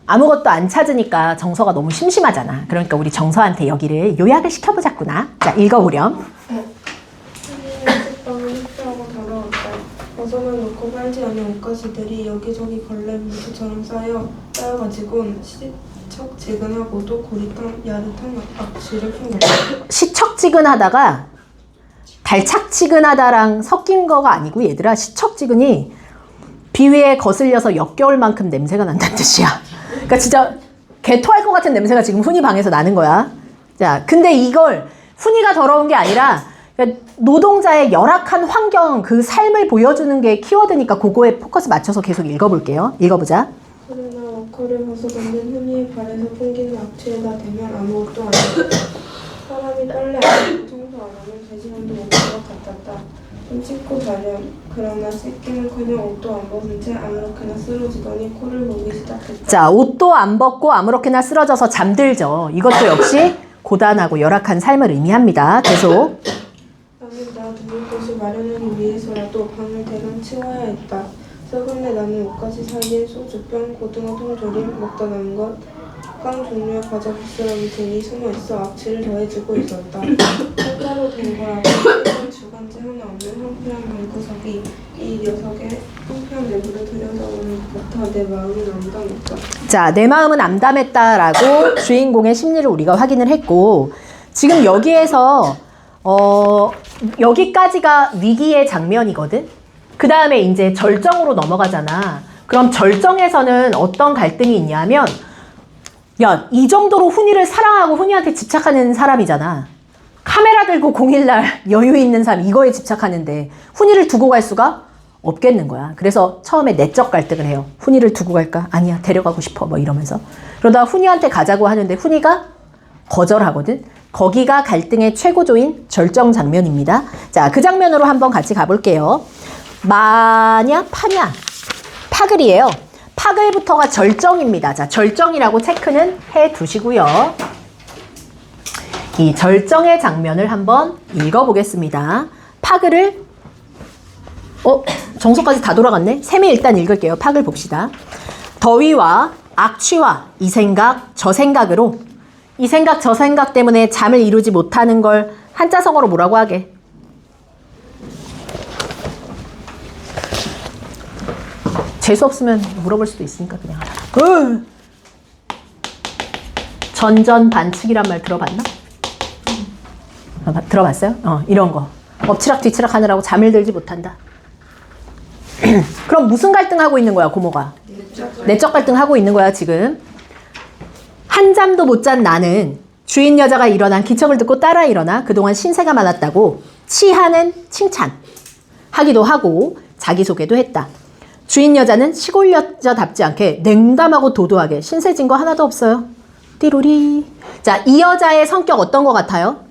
아무것도 안 찾으니까 정서가 너무 심심하잖아. 그러니까 우리 정서한테 여기를 요약을 시켜보자꾸나. 자, 읽어보렴. 식빵을 흡수하고 더러웠다. 버섯을 넣고 빨지 않은 옷가지들이 여기저기 걸레 물투처럼 쌓여가지고 시척지근하고도 고리탄 야릇한 악취를 풍겼다. 시척지근하다가 달착지근하다랑 섞인 거가 아니고 얘들아, 시척지근이 비위에 거슬려서 역겨울 만큼 냄새가 난다는 뜻이야. 그러니까 진짜 개토할 것 같은 냄새가 지금 훈이 방에서 나는 거야. 자, 근데 이걸 훈이가 더러운 게 아니라 그러니까 노동자의 열악한 환경, 그 삶을 보여주는 게 키워드니까 그거에 포커스 맞춰서 계속 읽어볼게요. 읽어보자. 그러나 워커를 벗어던진 흔히 발에서 풍기는 악취에다 대면 아무것도 아니다. 사람이 빨래 안 하고 청소 안 하면 배시감도 못 볼 것 같았다. 좀 씻고 자렴. 그러나 씻기는커녕 옷도 안 벗은 채 아무렇게나 쓰러지더니 코를 보기 시작했다. 자, 옷도 안 벗고 아무렇게나 쓰러져서 잠들죠. 이것도 역시 고단하고 열악한 삶을 의미합니다. 계속. 나는 나 누울 곳을 마련하기 위해서라도 방을 대강 치워야 했다. 서근에 나는 옷가지 사이에 소주병, 고등어 통조림, 먹다 남은 것, 깡 종류의 과자 부스러기 등이 숨어있어 악취를 더해주고 있었다. 한자로 된 거라고 일반 주간지 하나 없는 황폐한 방구석이 이 녀석의 황폐한 내부를 들여다보는 것부터 내 마음은 암담했다. 자, 내 마음은 암담했다라고 주인공의 심리를 우리가 확인을 했고, 지금 여기에서 여기까지가 위기의 장면이거든. 그 다음에 이제 절정으로 넘어가잖아. 그럼 절정에서는 어떤 갈등이 있냐면, 야, 이 정도로 훈이를 사랑하고 훈이한테 집착하는 사람이잖아. 카메라 들고 0일날 여유 있는 사람, 이거에 집착하는데 훈이를 두고 갈 수가 없겠는 거야. 그래서 처음에 내적 갈등을 해요. 훈이를 두고 갈까? 아니야, 데려가고 싶어. 뭐 이러면서. 그러다가 훈이한테 가자고 하는데 훈이가 거절하거든. 거기가 갈등의 최고조인 절정 장면입니다. 자, 그 장면으로 한번 같이 가볼게요. 마냐, 파냐. 파글이에요. 파글부터가 절정입니다. 자, 절정이라고 체크는 해 두시고요. 이 절정의 장면을 한번 읽어보겠습니다. 파글을 정서까지 다 돌아갔네. 셈이 일단 읽을게요. 파글 봅시다. 더위와 악취와 이 생각 저 생각으로, 이 생각 저 생각 때문에 잠을 이루지 못하는 걸 한자성어로 뭐라고 하게? 재수 없으면 물어볼 수도 있으니까 그냥 하라. 전전반측이란 말 들어봤나? 들어봤어요? 이런 거. 엎치락 뒤치락 하느라고 잠을 들지 못한다. 그럼 무슨 갈등하고 있는 거야, 고모가? 내적 갈등하고 있는 거야, 지금. 한잠도 못 잔 나는 주인 여자가 일어난 기척을 듣고 따라 일어나 그동안 신세가 많았다고 치하는 칭찬 하기도 하고 자기소개도 했다. 주인 여자는 시골 여자답지 않게 냉담하고 도도하게 신세진 거 하나도 없어요. 띠로리. 자, 이 여자의 성격 어떤 것 같아요?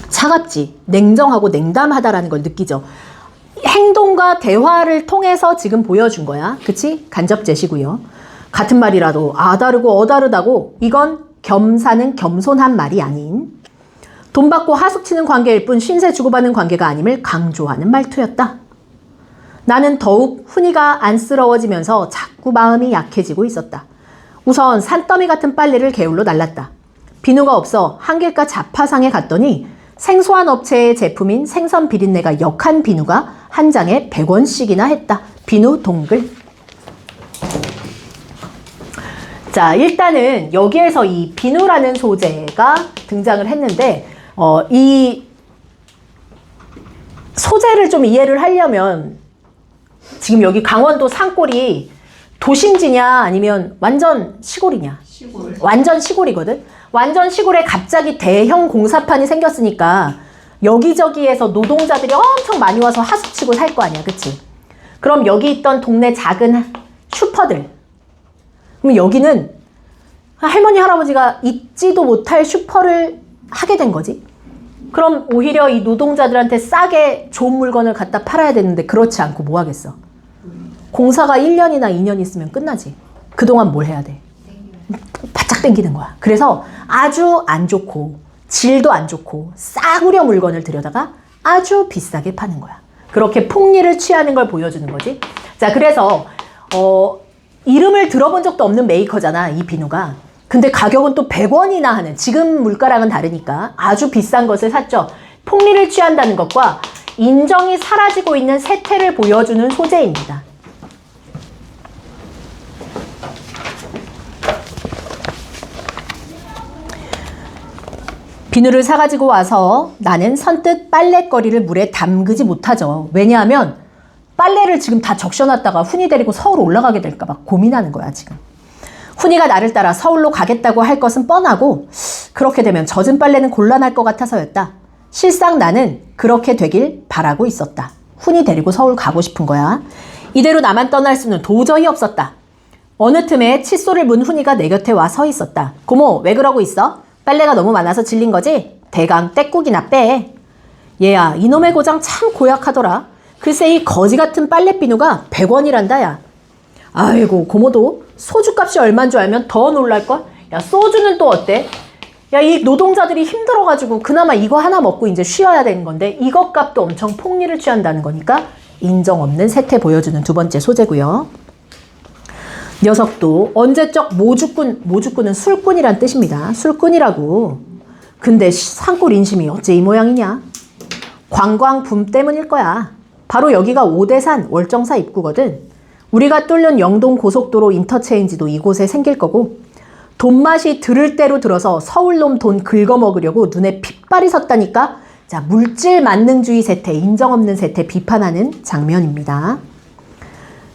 차갑지. 냉정하고 냉담하다라는 걸 느끼죠. 행동과 대화를 통해서 지금 보여준 거야. 그치? 간접 제시고요. 같은 말이라도 아다르고 어다르다고, 이건 겸사는 겸손한 말이 아닌 돈 받고 하숙치는 관계일 뿐 신세 주고받는 관계가 아님을 강조하는 말투였다. 나는 더욱 훈이가 안쓰러워지면서 자꾸 마음이 약해지고 있었다. 우선 산더미 같은 빨래를 게을러 날랐다. 비누가 없어 한길가 자파상에 갔더니 생소한 업체의 제품인 생선 비린내가 역한 비누가 한 장에 100원씩이나 했다. 비누 동글. 자, 일단은 여기에서 이 비누라는 소재가 등장을 했는데 이 소재를 좀 이해를 하려면 지금 여기 강원도 산골이 도심지냐 아니면 완전 시골이냐? 시골. 완전 시골이거든? 완전 시골에 갑자기 대형 공사판이 생겼으니까 여기저기에서 노동자들이 엄청 많이 와서 하숙치고 살 거 아니야, 그치? 그럼 여기 있던 동네 작은 슈퍼들, 그럼 여기는 할머니 할아버지가 잊지도 못할 슈퍼를 하게 된 거지. 그럼 오히려 이 노동자들한테 싸게 좋은 물건을 갖다 팔아야 되는데 그렇지 않고 뭐 하겠어? 공사가 1년이나 2년 있으면 끝나지. 그동안 뭘 해야 돼? 바짝 당기는 거야. 그래서 아주 안 좋고 질도 안 좋고 싸구려 물건을 들여다가 아주 비싸게 파는 거야. 그렇게 폭리를 취하는 걸 보여주는 거지. 자, 그래서 이름을 들어본 적도 없는 메이커잖아, 이 비누가. 근데 가격은 또 100원이나 하는, 지금 물가랑은 다르니까 아주 비싼 것을 샀죠. 폭리를 취한다는 것과 인정이 사라지고 있는 세태를 보여주는 소재입니다. 비누를 사가지고 와서 나는 선뜻 빨랫거리를 물에 담그지 못하죠. 왜냐하면 빨래를 지금 다 적셔놨다가 훈이 데리고 서울 올라가게 될까 봐 고민하는 거야, 지금. 훈이가 나를 따라 서울로 가겠다고 할 것은 뻔하고 그렇게 되면 젖은 빨래는 곤란할 것 같아서였다. 실상 나는 그렇게 되길 바라고 있었다. 훈이 데리고 서울 가고 싶은 거야. 이대로 나만 떠날 수는 도저히 없었다. 어느 틈에 칫솔을 문 훈이가 내 곁에 와 서 있었다. 고모, 왜 그러고 있어? 빨래가 너무 많아서 질린 거지? 대강 떼국이나 빼. 얘야, 이놈의 고장 참 고약하더라. 글쎄 이 거지 같은 빨래 비누가 100원이란다, 야. 아이고, 고모도 소주값이 얼마인 줄 알면 더 놀랄걸? 야, 소주는 또 어때? 야, 이 노동자들이 힘들어가지고 그나마 이거 하나 먹고 이제 쉬어야 되는 건데 이것 값도 엄청 폭리를 취한다는 거니까 인정 없는 세태 보여주는 두 번째 소재고요. 녀석도 언제적 모주꾼은 술꾼이란 뜻입니다. 술꾼이라고. 근데 산골 인심이 어째 이 모양이냐? 관광붐 때문일 거야. 바로 여기가 오대산 월정사 입구거든. 우리가 뚫는 영동 고속도로 인터체인지도 이곳에 생길 거고 돈맛이 들을 대로 들어서 서울놈 돈 긁어먹으려고 눈에 핏발이 섰다니까. 자, 물질 만능주의 세태, 인정 없는 세태 비판하는 장면입니다.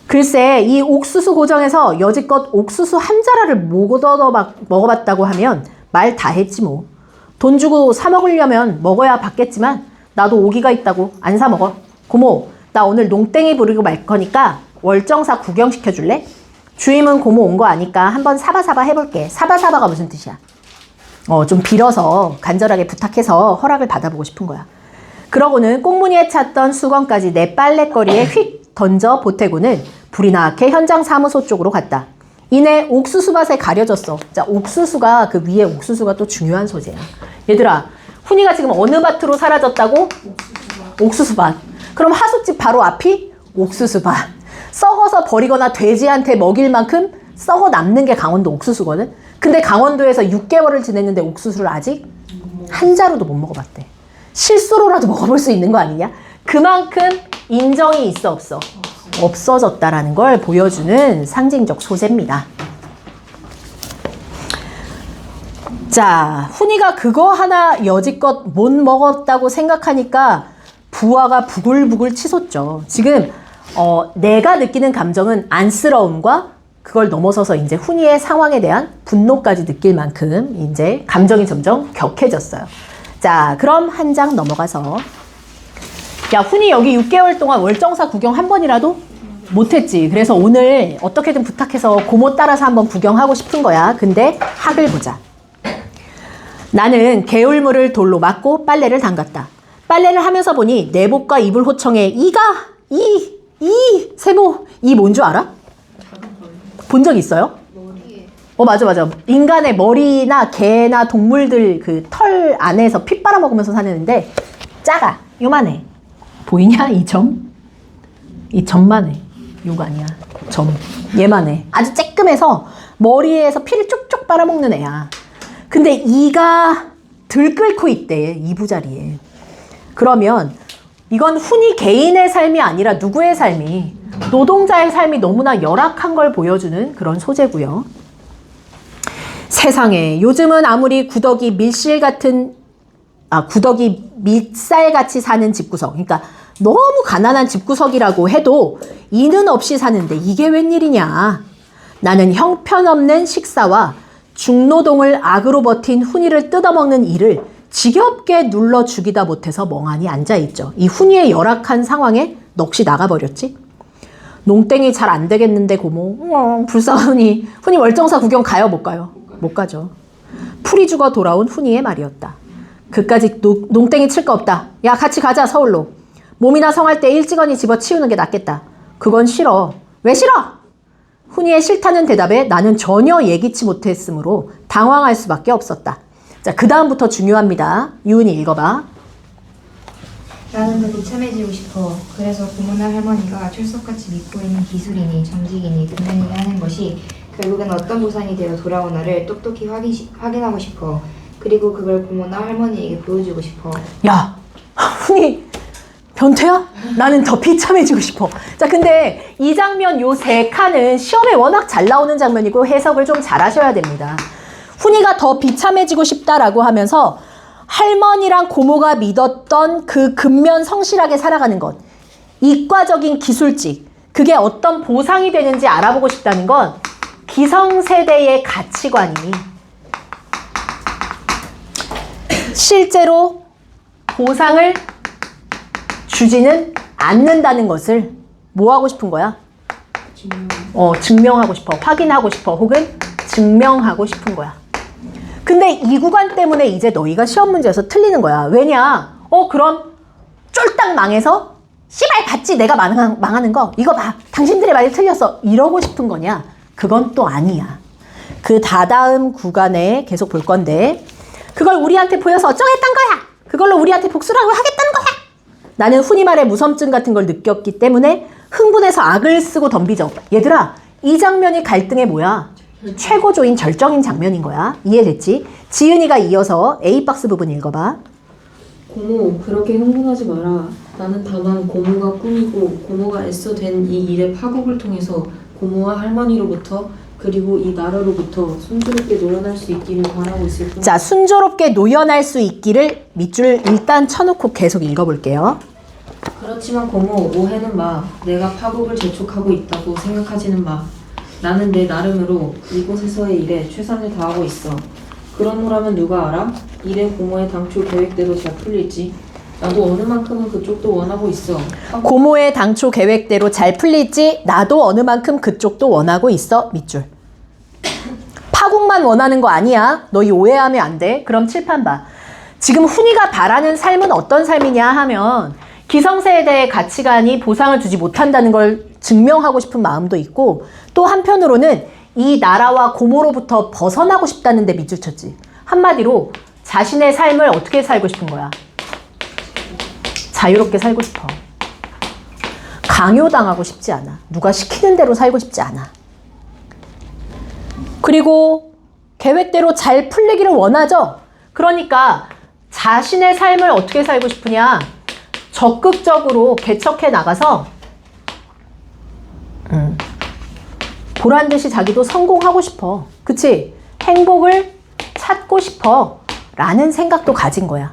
글쎄 이 옥수수 고정에서 여지껏 옥수수 한 자라를 못 얻어 먹어봤다고 하면 말 다 했지 뭐. 돈 주고 사 먹으려면 먹어야 받겠지만 나도 오기가 있다고 안 사 먹어. 고모, 나 오늘 농땡이 부리고 말 거니까 월정사 구경시켜 줄래? 주임은 고모 온 거 아니까 한번 사바사바 해볼게. 사바사바가 무슨 뜻이야? 좀 빌어서 간절하게 부탁해서 허락을 받아보고 싶은 거야. 그러고는 꽁무니에 찼던 수건까지 내 빨랫거리에 휙 던져 보태고는 불이 나게 현장 사무소 쪽으로 갔다. 이내 옥수수밭에 가려졌어. 자, 옥수수가 그 위에 옥수수가 또 중요한 소재야. 얘들아, 훈이가 지금 어느 밭으로 사라졌다고? 옥수수밭. 그럼 하숙집 바로 앞이 옥수수밭. 썩어서 버리거나 돼지한테 먹일 만큼 썩어 남는 게 강원도 옥수수거든. 근데 강원도에서 6개월을 지냈는데 옥수수를 아직 한 자루도 못 먹어봤대. 실수로라도 먹어볼 수 있는 거 아니냐? 그만큼 인정이 있어 없어? 없어졌다라는 걸 보여주는 상징적 소재입니다. 자, 훈이가 그거 하나 여지껏 못 먹었다고 생각하니까 부하가 부글부글 치솟죠. 지금 내가 느끼는 감정은 안쓰러움과 그걸 넘어서서 이제 훈이의 상황에 대한 분노까지 느낄 만큼 이제 감정이 점점 격해졌어요. 자, 그럼 한 장 넘어가서 야, 훈이 여기 6개월 동안 월정사 구경 한 번이라도 못했지. 그래서 오늘 어떻게든 부탁해서 고모 따라서 한번 구경하고 싶은 거야. 근데 학을 보자. 나는 개울물을 돌로 막고 빨래를 담갔다. 빨래를 하면서 보니 내복과 이불 호청에 세모, 이 뭔 줄 알아? 본 적 있어요? 맞아. 인간의 머리나 개나 동물들 그 털 안에서 피 빨아먹으면서 사는데 작아. 요만해. 보이냐? 이 점? 이 점만 해. 요거 아니야. 점. 얘만 해. 아주 쬐끔해서 머리에서 피를 쭉쭉 빨아먹는 애야. 근데 이가 들끓고 있대. 이부자리에. 그러면 이건 훈이 개인의 삶이 아니라 누구의 삶이, 노동자의 삶이 너무나 열악한 걸 보여주는 그런 소재고요. 세상에 요즘은 아무리 구더기 밀살같이 사는 집구석, 그러니까 너무 가난한 집구석이라고 해도 이는 없이 사는데 이게 웬일이냐. 나는 형편없는 식사와 중노동을 악으로 버틴 훈이를 뜯어먹는 일을 지겹게 눌러 죽이다 못해서 멍하니 앉아있죠. 이 훈이의 열악한 상황에 넋이 나가버렸지. 농땡이 잘 안 되겠는데 고모. 불쌍한 훈이. 훈이 월정사 구경 가요? 못 가요? 못 가죠. 풀이 죽어 돌아온 훈이의 말이었다. 그까짓 농땡이 칠 거 없다. 야, 같이 가자, 서울로. 몸이나 성할 때 일찌감치 집어치우는 게 낫겠다. 그건 싫어. 왜 싫어? 훈이의 싫다는 대답에 나는 전혀 예기치 못했으므로 당황할 수밖에 없었다. 자, 그 다음부터 중요합니다. 유은이 읽어봐. 나는 더 비참해지고 싶어. 그래서 고모나 할머니가 철석같이 믿고 있는 기술이니 정직이니 금연이니 하는 것이 결국엔 어떤 보상이 되어 돌아오나를 똑똑히 확인하고 싶어. 그리고 그걸 고모나 할머니에게 보여주고 싶어. 야, 훈이 변태야? 나는 더 비참해지고 싶어. 자, 근데 이 장면 요 세 칸은 시험에 워낙 잘 나오는 장면이고 해석을 좀 잘 하셔야 됩니다. 훈이가 더 비참해지고 싶다라고 하면서 할머니랑 고모가 믿었던 그 근면 성실하게 살아가는 것, 이과적인 기술직, 그게 어떤 보상이 되는지 알아보고 싶다는 건 기성세대의 가치관이 실제로 보상을 주지는 않는다는 것을 뭐 하고 싶은 거야? 증명하고 싶어. 확인하고 싶어. 혹은 증명하고 싶은 거야. 근데 이 구간 때문에 이제 너희가 시험 문제에서 틀리는 거야. 왜냐? 그럼 쫄딱 망해서 씨발 봤지 내가 망하는 거. 이거 봐. 당신들의 말이 틀렸어. 이러고 싶은 거냐? 그건 또 아니야. 그 다다음 구간에 계속 볼 건데 그걸 우리한테 보여서 어쩌겠단 거야. 그걸로 우리한테 복수를 하겠다는 거야. 나는 훈이 말에 무섬증 같은 걸 느꼈기 때문에 흥분해서 악을 쓰고 덤비죠. 얘들아, 이 장면이 갈등의 뭐야? 최고조인 절정인 장면인 거야. 이해됐지? 지은이가 이어서 A박스 부분 읽어봐. 고모, 그렇게 흥분하지 마라. 나는 다만 고모가 꿈이고 고모가 애써 된 이 일의 파국을 통해서 고모와 할머니로부터 그리고 이 나라로부터 순조롭게 노련할 수 있기를 바라고 있을 뿐. 자, 순조롭게 노연할 수 있기를 밑줄 일단 쳐놓고 계속 읽어볼게요. 그렇지만 고모, 오해는 마. 내가 파국을 재촉하고 있다고 생각하지는 마. 나는 내 나름으로 이곳에서의 일에 최선을 다하고 있어. 그러노라면 누가 알아? 일의 고모의 당초 계획대로 잘 풀릴지. 나도 어느 만큼은 그쪽도 원하고 있어. 고모의 당초 계획대로 잘 풀릴지 나도 어느 만큼 그쪽도 원하고 있어. 밑줄. 파국만 원하는 거 아니야. 너희 오해하면 안 돼. 그럼 칠판 봐. 지금 훈이가 바라는 삶은 어떤 삶이냐 하면 기성세대의 가치관이 보상을 주지 못한다는 걸 증명하고 싶은 마음도 있고 또 한편으로는 이 나라와 고모로부터 벗어나고 싶다는 데 밑줄 쳤지. 한마디로 자신의 삶을 어떻게 살고 싶은 거야? 자유롭게 살고 싶어. 강요당하고 싶지 않아. 누가 시키는 대로 살고 싶지 않아. 그리고 계획대로 잘 풀리기를 원하죠. 그러니까 자신의 삶을 어떻게 살고 싶으냐? 적극적으로 개척해 나가서 보란 듯이 자기도 성공하고 싶어. 그치? 행복을 찾고 싶어. 라는 생각도 가진 거야.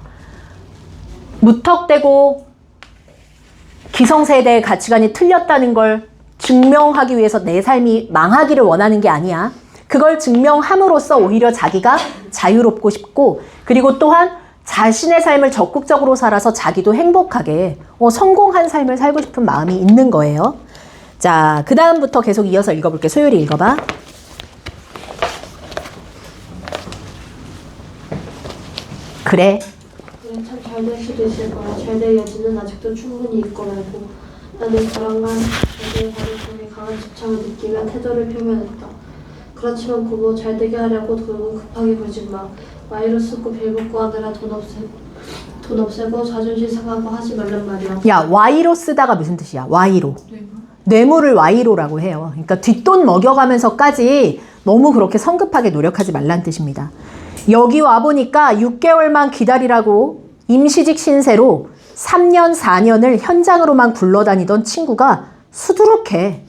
무턱대고 기성세대의 가치관이 틀렸다는 걸 증명하기 위해서 내 삶이 망하기를 원하는 게 아니야. 그걸 증명함으로써 오히려 자기가 자유롭고 싶고 그리고 또한 자신의 삶을 적극적으로 살아서 자기도 행복하게 성공한 삶을 살고 싶은 마음이 있는 거예요. 자, 그 다음부터 계속 이어서 읽어볼게. 소율이 읽어봐. 그래. 참 잘 될 수도 있을 거야. 잘 될 여지는 아직도 충분히 있고 말고. 나는 불안감, 자기의 가능성에 강한 집착을 느끼며 태도를 표명했다. 그렇지만 고모 잘 되게 하려고 너무 급하게 굴지 마. 와이로 쓰고 빌붙고 하느라 돈 없애고 자존심 상하고 하지 말란 말이야. 야, Y로 쓰다가 무슨 뜻이야? Y로. 뇌물을 Y로라고 해요. 그러니까 뒷돈 먹여가면서까지 너무 그렇게 성급하게 노력하지 말란 뜻입니다. 여기 와보니까 6개월만 기다리라고 임시직 신세로 3년, 4년을 현장으로만 굴러다니던 친구가 수두룩해.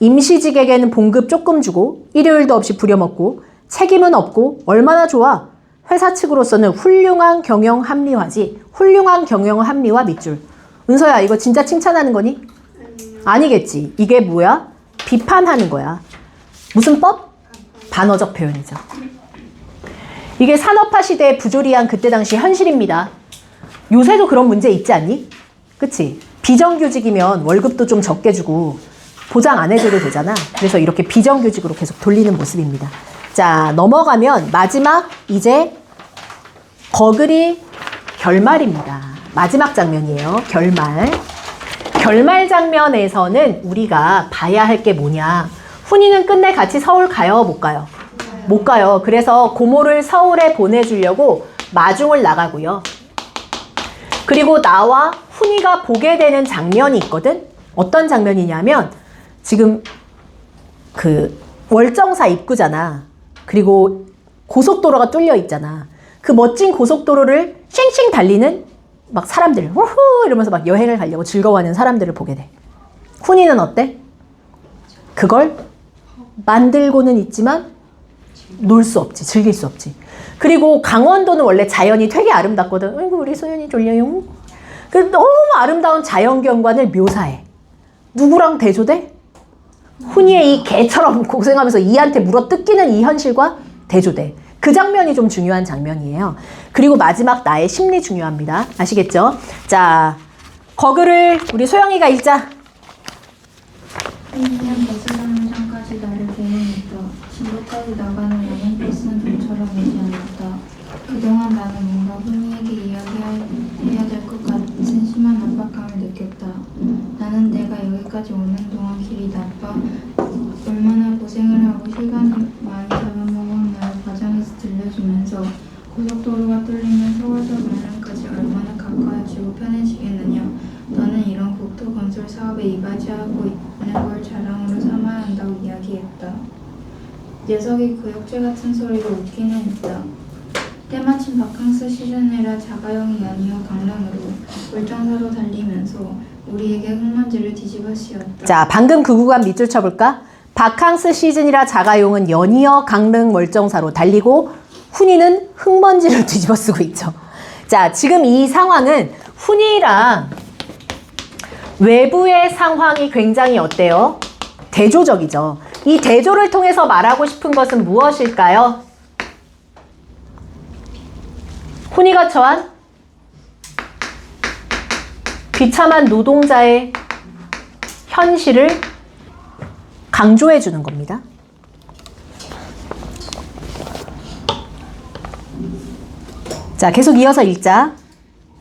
임시직에게는 봉급 조금 주고 일요일도 없이 부려먹고 책임은 없고 얼마나 좋아. 회사 측으로서는 훌륭한 경영 합리화지. 훌륭한 경영 합리화 밑줄. 은서야, 이거 진짜 칭찬하는 거니? 아니겠지. 이게 뭐야? 비판하는 거야. 무슨 법? 반어적 표현이죠. 이게 산업화 시대의 부조리한 그때 당시 현실입니다. 요새도 그런 문제 있지 않니? 그치? 비정규직이면 월급도 좀 적게 주고 보장 안 해줘도 되잖아. 그래서 이렇게 비정규직으로 계속 돌리는 모습입니다. 자, 넘어가면 마지막 이제 버글이 결말입니다. 마지막 장면이에요. 결말. 결말 장면에서는 우리가 봐야 할 게 뭐냐. 훈이는 끝내 같이 서울 가요? 못 가요? 못 가요. 그래서 고모를 서울에 보내주려고 마중을 나가고요. 그리고 나와 훈이가 보게 되는 장면이 있거든? 어떤 장면이냐면 지금 그 월정사 입구잖아. 그리고 고속도로가 뚫려 있잖아. 그 멋진 고속도로를 쉥쉥 달리는 막 사람들, 우후 이러면서 막 여행을 가려고 즐거워하는 사람들을 보게 돼. 훈이는 어때? 그걸 만들고는 있지만 놀 수 없지, 즐길 수 없지. 그리고 강원도는 원래 자연이 되게 아름답거든. 아이고 우리 소연이 졸려요. 그 너무 아름다운 자연경관을 묘사해. 누구랑 대조돼? 훈이의 이 개처럼 고생하면서 이한테 물어 뜯기는 이 현실과 대조돼. 그 장면이 좀 중요한 장면이에요. 그리고 마지막 나의 심리 중요합니다. 아시겠죠? 자, 거글을 우리 소영이가 읽자. 훈이는 버스 정류장까지 나를 배웅했다. 진로까지 나가는 여행 버스는 좀처럼 오지 않았다. 그동안 나는 뭔가 훈이에게 이야기해야 될 것 같은 심한 압박감을 느꼈다. 나는 내가 여기까지 오는 동안 길이 나빠 얼마나 고생을 하고 시간을 많이 잡아먹었나를 과정에서 들려주면서 고속도로가 뚫리면 서울서 강릉까지 얼마나 가까워지고 편해지겠느냐. 너는 이런 국토 건설 사업에 이바지하고 있는 걸 자랑으로 삼아야 한다고 이야기했다. 녀석이 구역질 같은 소리로 웃기는 했다. 때마침 바캉스 시즌이라 자가용이 연이어 강릉으로 월정사로 달리면서 우리에게 흙먼지를 뒤집어 씌웠다. 자, 방금 그 구간 밑줄 쳐볼까? 바캉스 시즌이라 자가용은 연이어 강릉 월정사로 달리고 훈이는 흙먼지를 뒤집어 쓰고 있죠. 자, 지금 이 상황은 훈이랑 외부의 상황이 굉장히 어때요? 대조적이죠. 이 대조를 통해서 말하고 싶은 것은 무엇일까요? 훈이가 처한 비참한 노동자의 현실을 강조해 주는 겁니다. 자, 계속 이어서 읽자.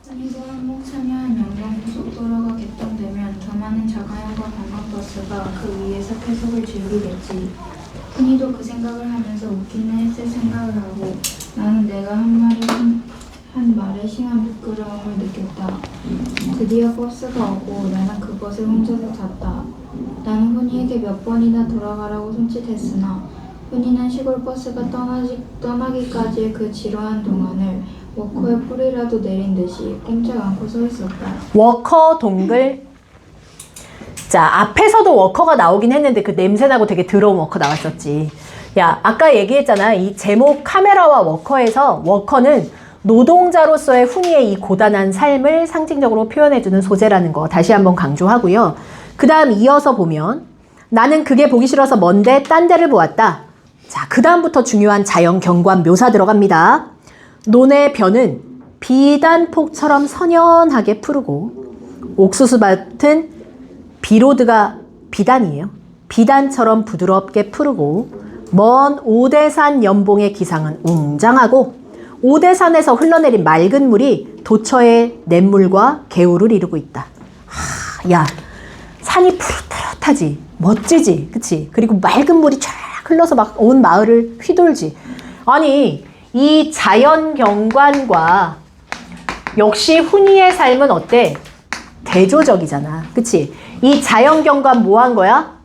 훈이가 한몫 참여한 영동고속도로가 개통되면 더 많은 자가용과 관광버스가 그 위에서 쾌속을 즐기겠지. 훈이도 그 생각을 하면서 웃기는 했을 생각을 하고 나는 내가 한 말에 심한 부끄러움을 느꼈다. 드디어 버스가 오고 나는 그것을 혼자서 탔다. 나는 훈이에게 몇 번이나 돌아가라고 손짓했으나 훈이는 시골 버스가 떠나기까지의 그 지루한 동안을 워커에 뿌리라도 내린 듯이 꼼짝 않고 서 있었다. 워커 동글. 자, 앞에서도 워커가 나오긴 했는데 그 냄새나고 되게 더러운 워커 나왔었지. 야, 아까 얘기했잖아. 이 제목 카메라와 워커에서 워커는 노동자로서의 훈이의 이 고단한 삶을 상징적으로 표현해주는 소재라는 거 다시 한번 강조하고요. 그 다음 이어서 보면 나는 그게 보기 싫어서 먼데 딴 데를 보았다. 자, 그 다음부터 중요한 자연 경관 묘사 들어갑니다. 논의 벼는 비단폭처럼 선연하게 푸르고 옥수수밭은 비로드가 비단이에요. 비단처럼 부드럽게 푸르고 먼 오대산 연봉의 기상은 웅장하고 오대산에서 흘러내린 맑은 물이 도처의 냇물과 개울을 이루고 있다. 야, 산이 푸릇푸릇하지, 멋지지, 그치? 그리고 맑은 물이 쫙 흘러서 막 온 마을을 휘돌지. 아니, 이 자연 경관과 역시 훈이의 삶은 어때? 대조적이잖아, 그치? 이 자연 경관 뭐 한 거야?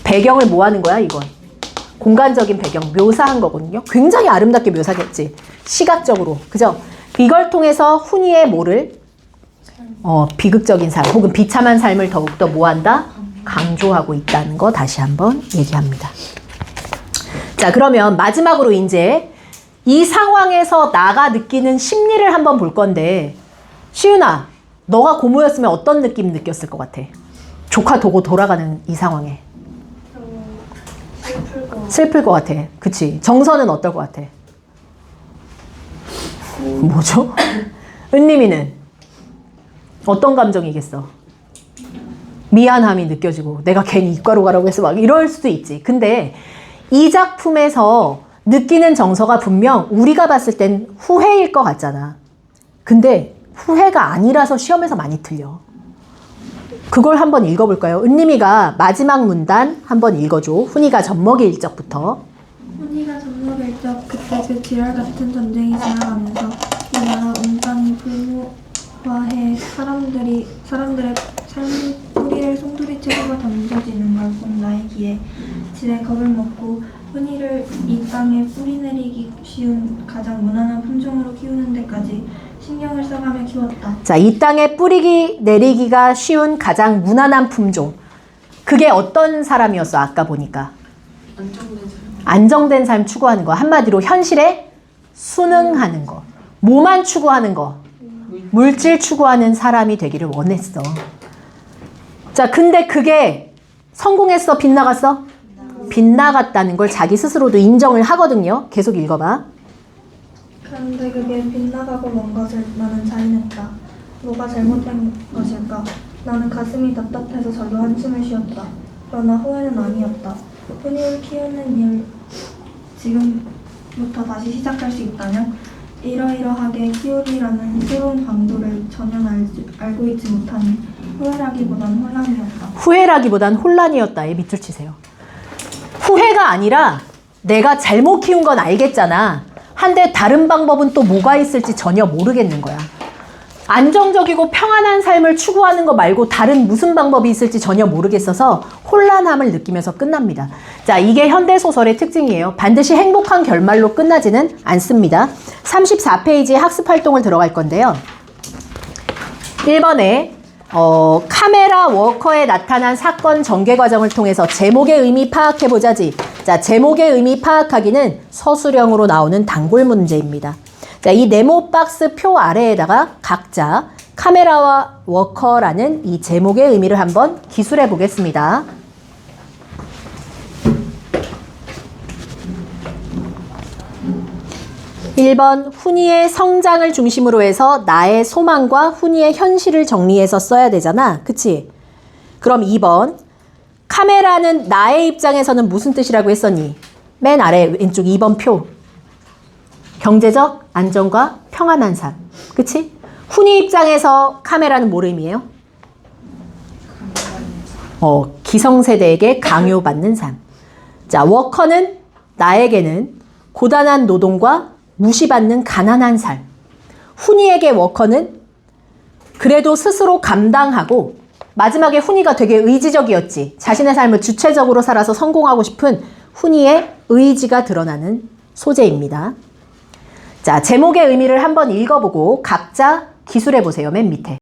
배경을 뭐 하는 거야, 이건? 공간적인 배경 묘사한 거거든요. 굉장히 아름답게 묘사했지. 시각적으로. 그죠? 이걸 통해서 훈이의 뭐를 비극적인 삶 혹은 비참한 삶을 더욱더 뭐한다? 강조하고 있다는 거 다시 한번 얘기합니다. 자, 그러면 마지막으로 이제 이 상황에서 나가 느끼는 심리를 한번 볼 건데 시윤아, 너가 고모였으면 어떤 느낌 느꼈을 것 같아? 조카 두고 돌아가는 이 상황에. 슬플 것 같아. 그치? 정서는 어떨 것 같아? 뭐죠? 은림이는 어떤 감정이겠어? 미안함이 느껴지고 내가 괜히 이과로 가라고 해서 막 이럴 수도 있지. 근데 이 작품에서 느끼는 정서가 분명 우리가 봤을 땐 후회일 것 같잖아. 근데 후회가 아니라서 시험에서 많이 틀려. 그걸 한번 읽어볼까요? 은림이가 마지막 문단 한번 읽어줘. 훈이가 젖먹이 일적부터. 훈이가 젖먹일 적 그때 그 지랄 같은 전쟁이 지나가면서 이 나라 온 땅이 과해 사람들의 삶 뿌리를 송두리째고 던져지는 걸 본 나의 귀에 지레 겁을 먹고 훈이를 이 땅에 뿌리 내리기 쉬운 가장 무난한 품종으로 키우는 데까지 신경을 써가며 키웠다. 자, 이 땅에 뿌리기 내리기가 쉬운 가장 무난한 품종. 그게 어떤 사람이었어? 아까 보니까. 안정된 삶 추구하는 거. 한마디로 현실에 순응하는 거. 뭐만 추구하는 거. 물질 추구하는 사람이 되기를 원했어. 자, 근데 그게 성공했어? 빗나갔어? 빗나갔다는 걸 자기 스스로도 인정을 하거든요. 계속 읽어봐. 그런데 그게 빗나가고 먼 것을 나는 자인했다. 뭐가 잘못된 것일까? 나는 가슴이 답답해서 절로 한숨을 쉬었다. 그러나 후회는 아니었다. 훈이를 키우는 일 지금부터 다시 시작할 수 있다면 이러이러하게 키우리라는 새로운 방도를 전혀 알고 있지 못하니 후회라기보단 혼란이었다. 후회라기보단 혼란이었다에 밑줄 치세요. 후회가 아니라 내가 잘못 키운 건 알겠잖아. 한데 다른 방법은 또 뭐가 있을지 전혀 모르겠는 거야. 안정적이고 평안한 삶을 추구하는 거 말고 다른 무슨 방법이 있을지 전혀 모르겠어서 혼란함을 느끼면서 끝납니다. 자, 이게 현대소설의 특징이에요. 반드시 행복한 결말로 끝나지는 않습니다. 34페이지에 학습활동을 들어갈 건데요. 1번에 카메라 워커에 나타난 사건 전개 과정을 통해서 제목의 의미 파악해보자지. 자, 제목의 의미 파악하기는 서술형으로 나오는 단골 문제입니다. 자, 이 네모 박스 표 아래에다가 각자 카메라와 워커라는 이 제목의 의미를 한번 기술해 보겠습니다. (1번) 훈이의 성장을 중심으로 해서 나의 소망과 훈이의 현실을 정리해서 써야 되잖아. 그치? 그럼 (2번) 카메라는 나의 입장에서는 무슨 뜻이라고 했었니? 맨 아래 왼쪽 2번 표. 경제적 안정과 평안한 삶. 그치? 훈이 입장에서 카메라는 뭘 의미해요? 기성세대에게 강요받는 삶. 자, 워커는 나에게는 고단한 노동과 무시받는 가난한 삶. 훈이에게 워커는 그래도 스스로 감당하고 마지막에 훈이가 되게 의지적이었지. 자신의 삶을 주체적으로 살아서 성공하고 싶은 훈이의 의지가 드러나는 소재입니다. 자, 제목의 의미를 한번 읽어보고 각자 기술해보세요. 맨 밑에.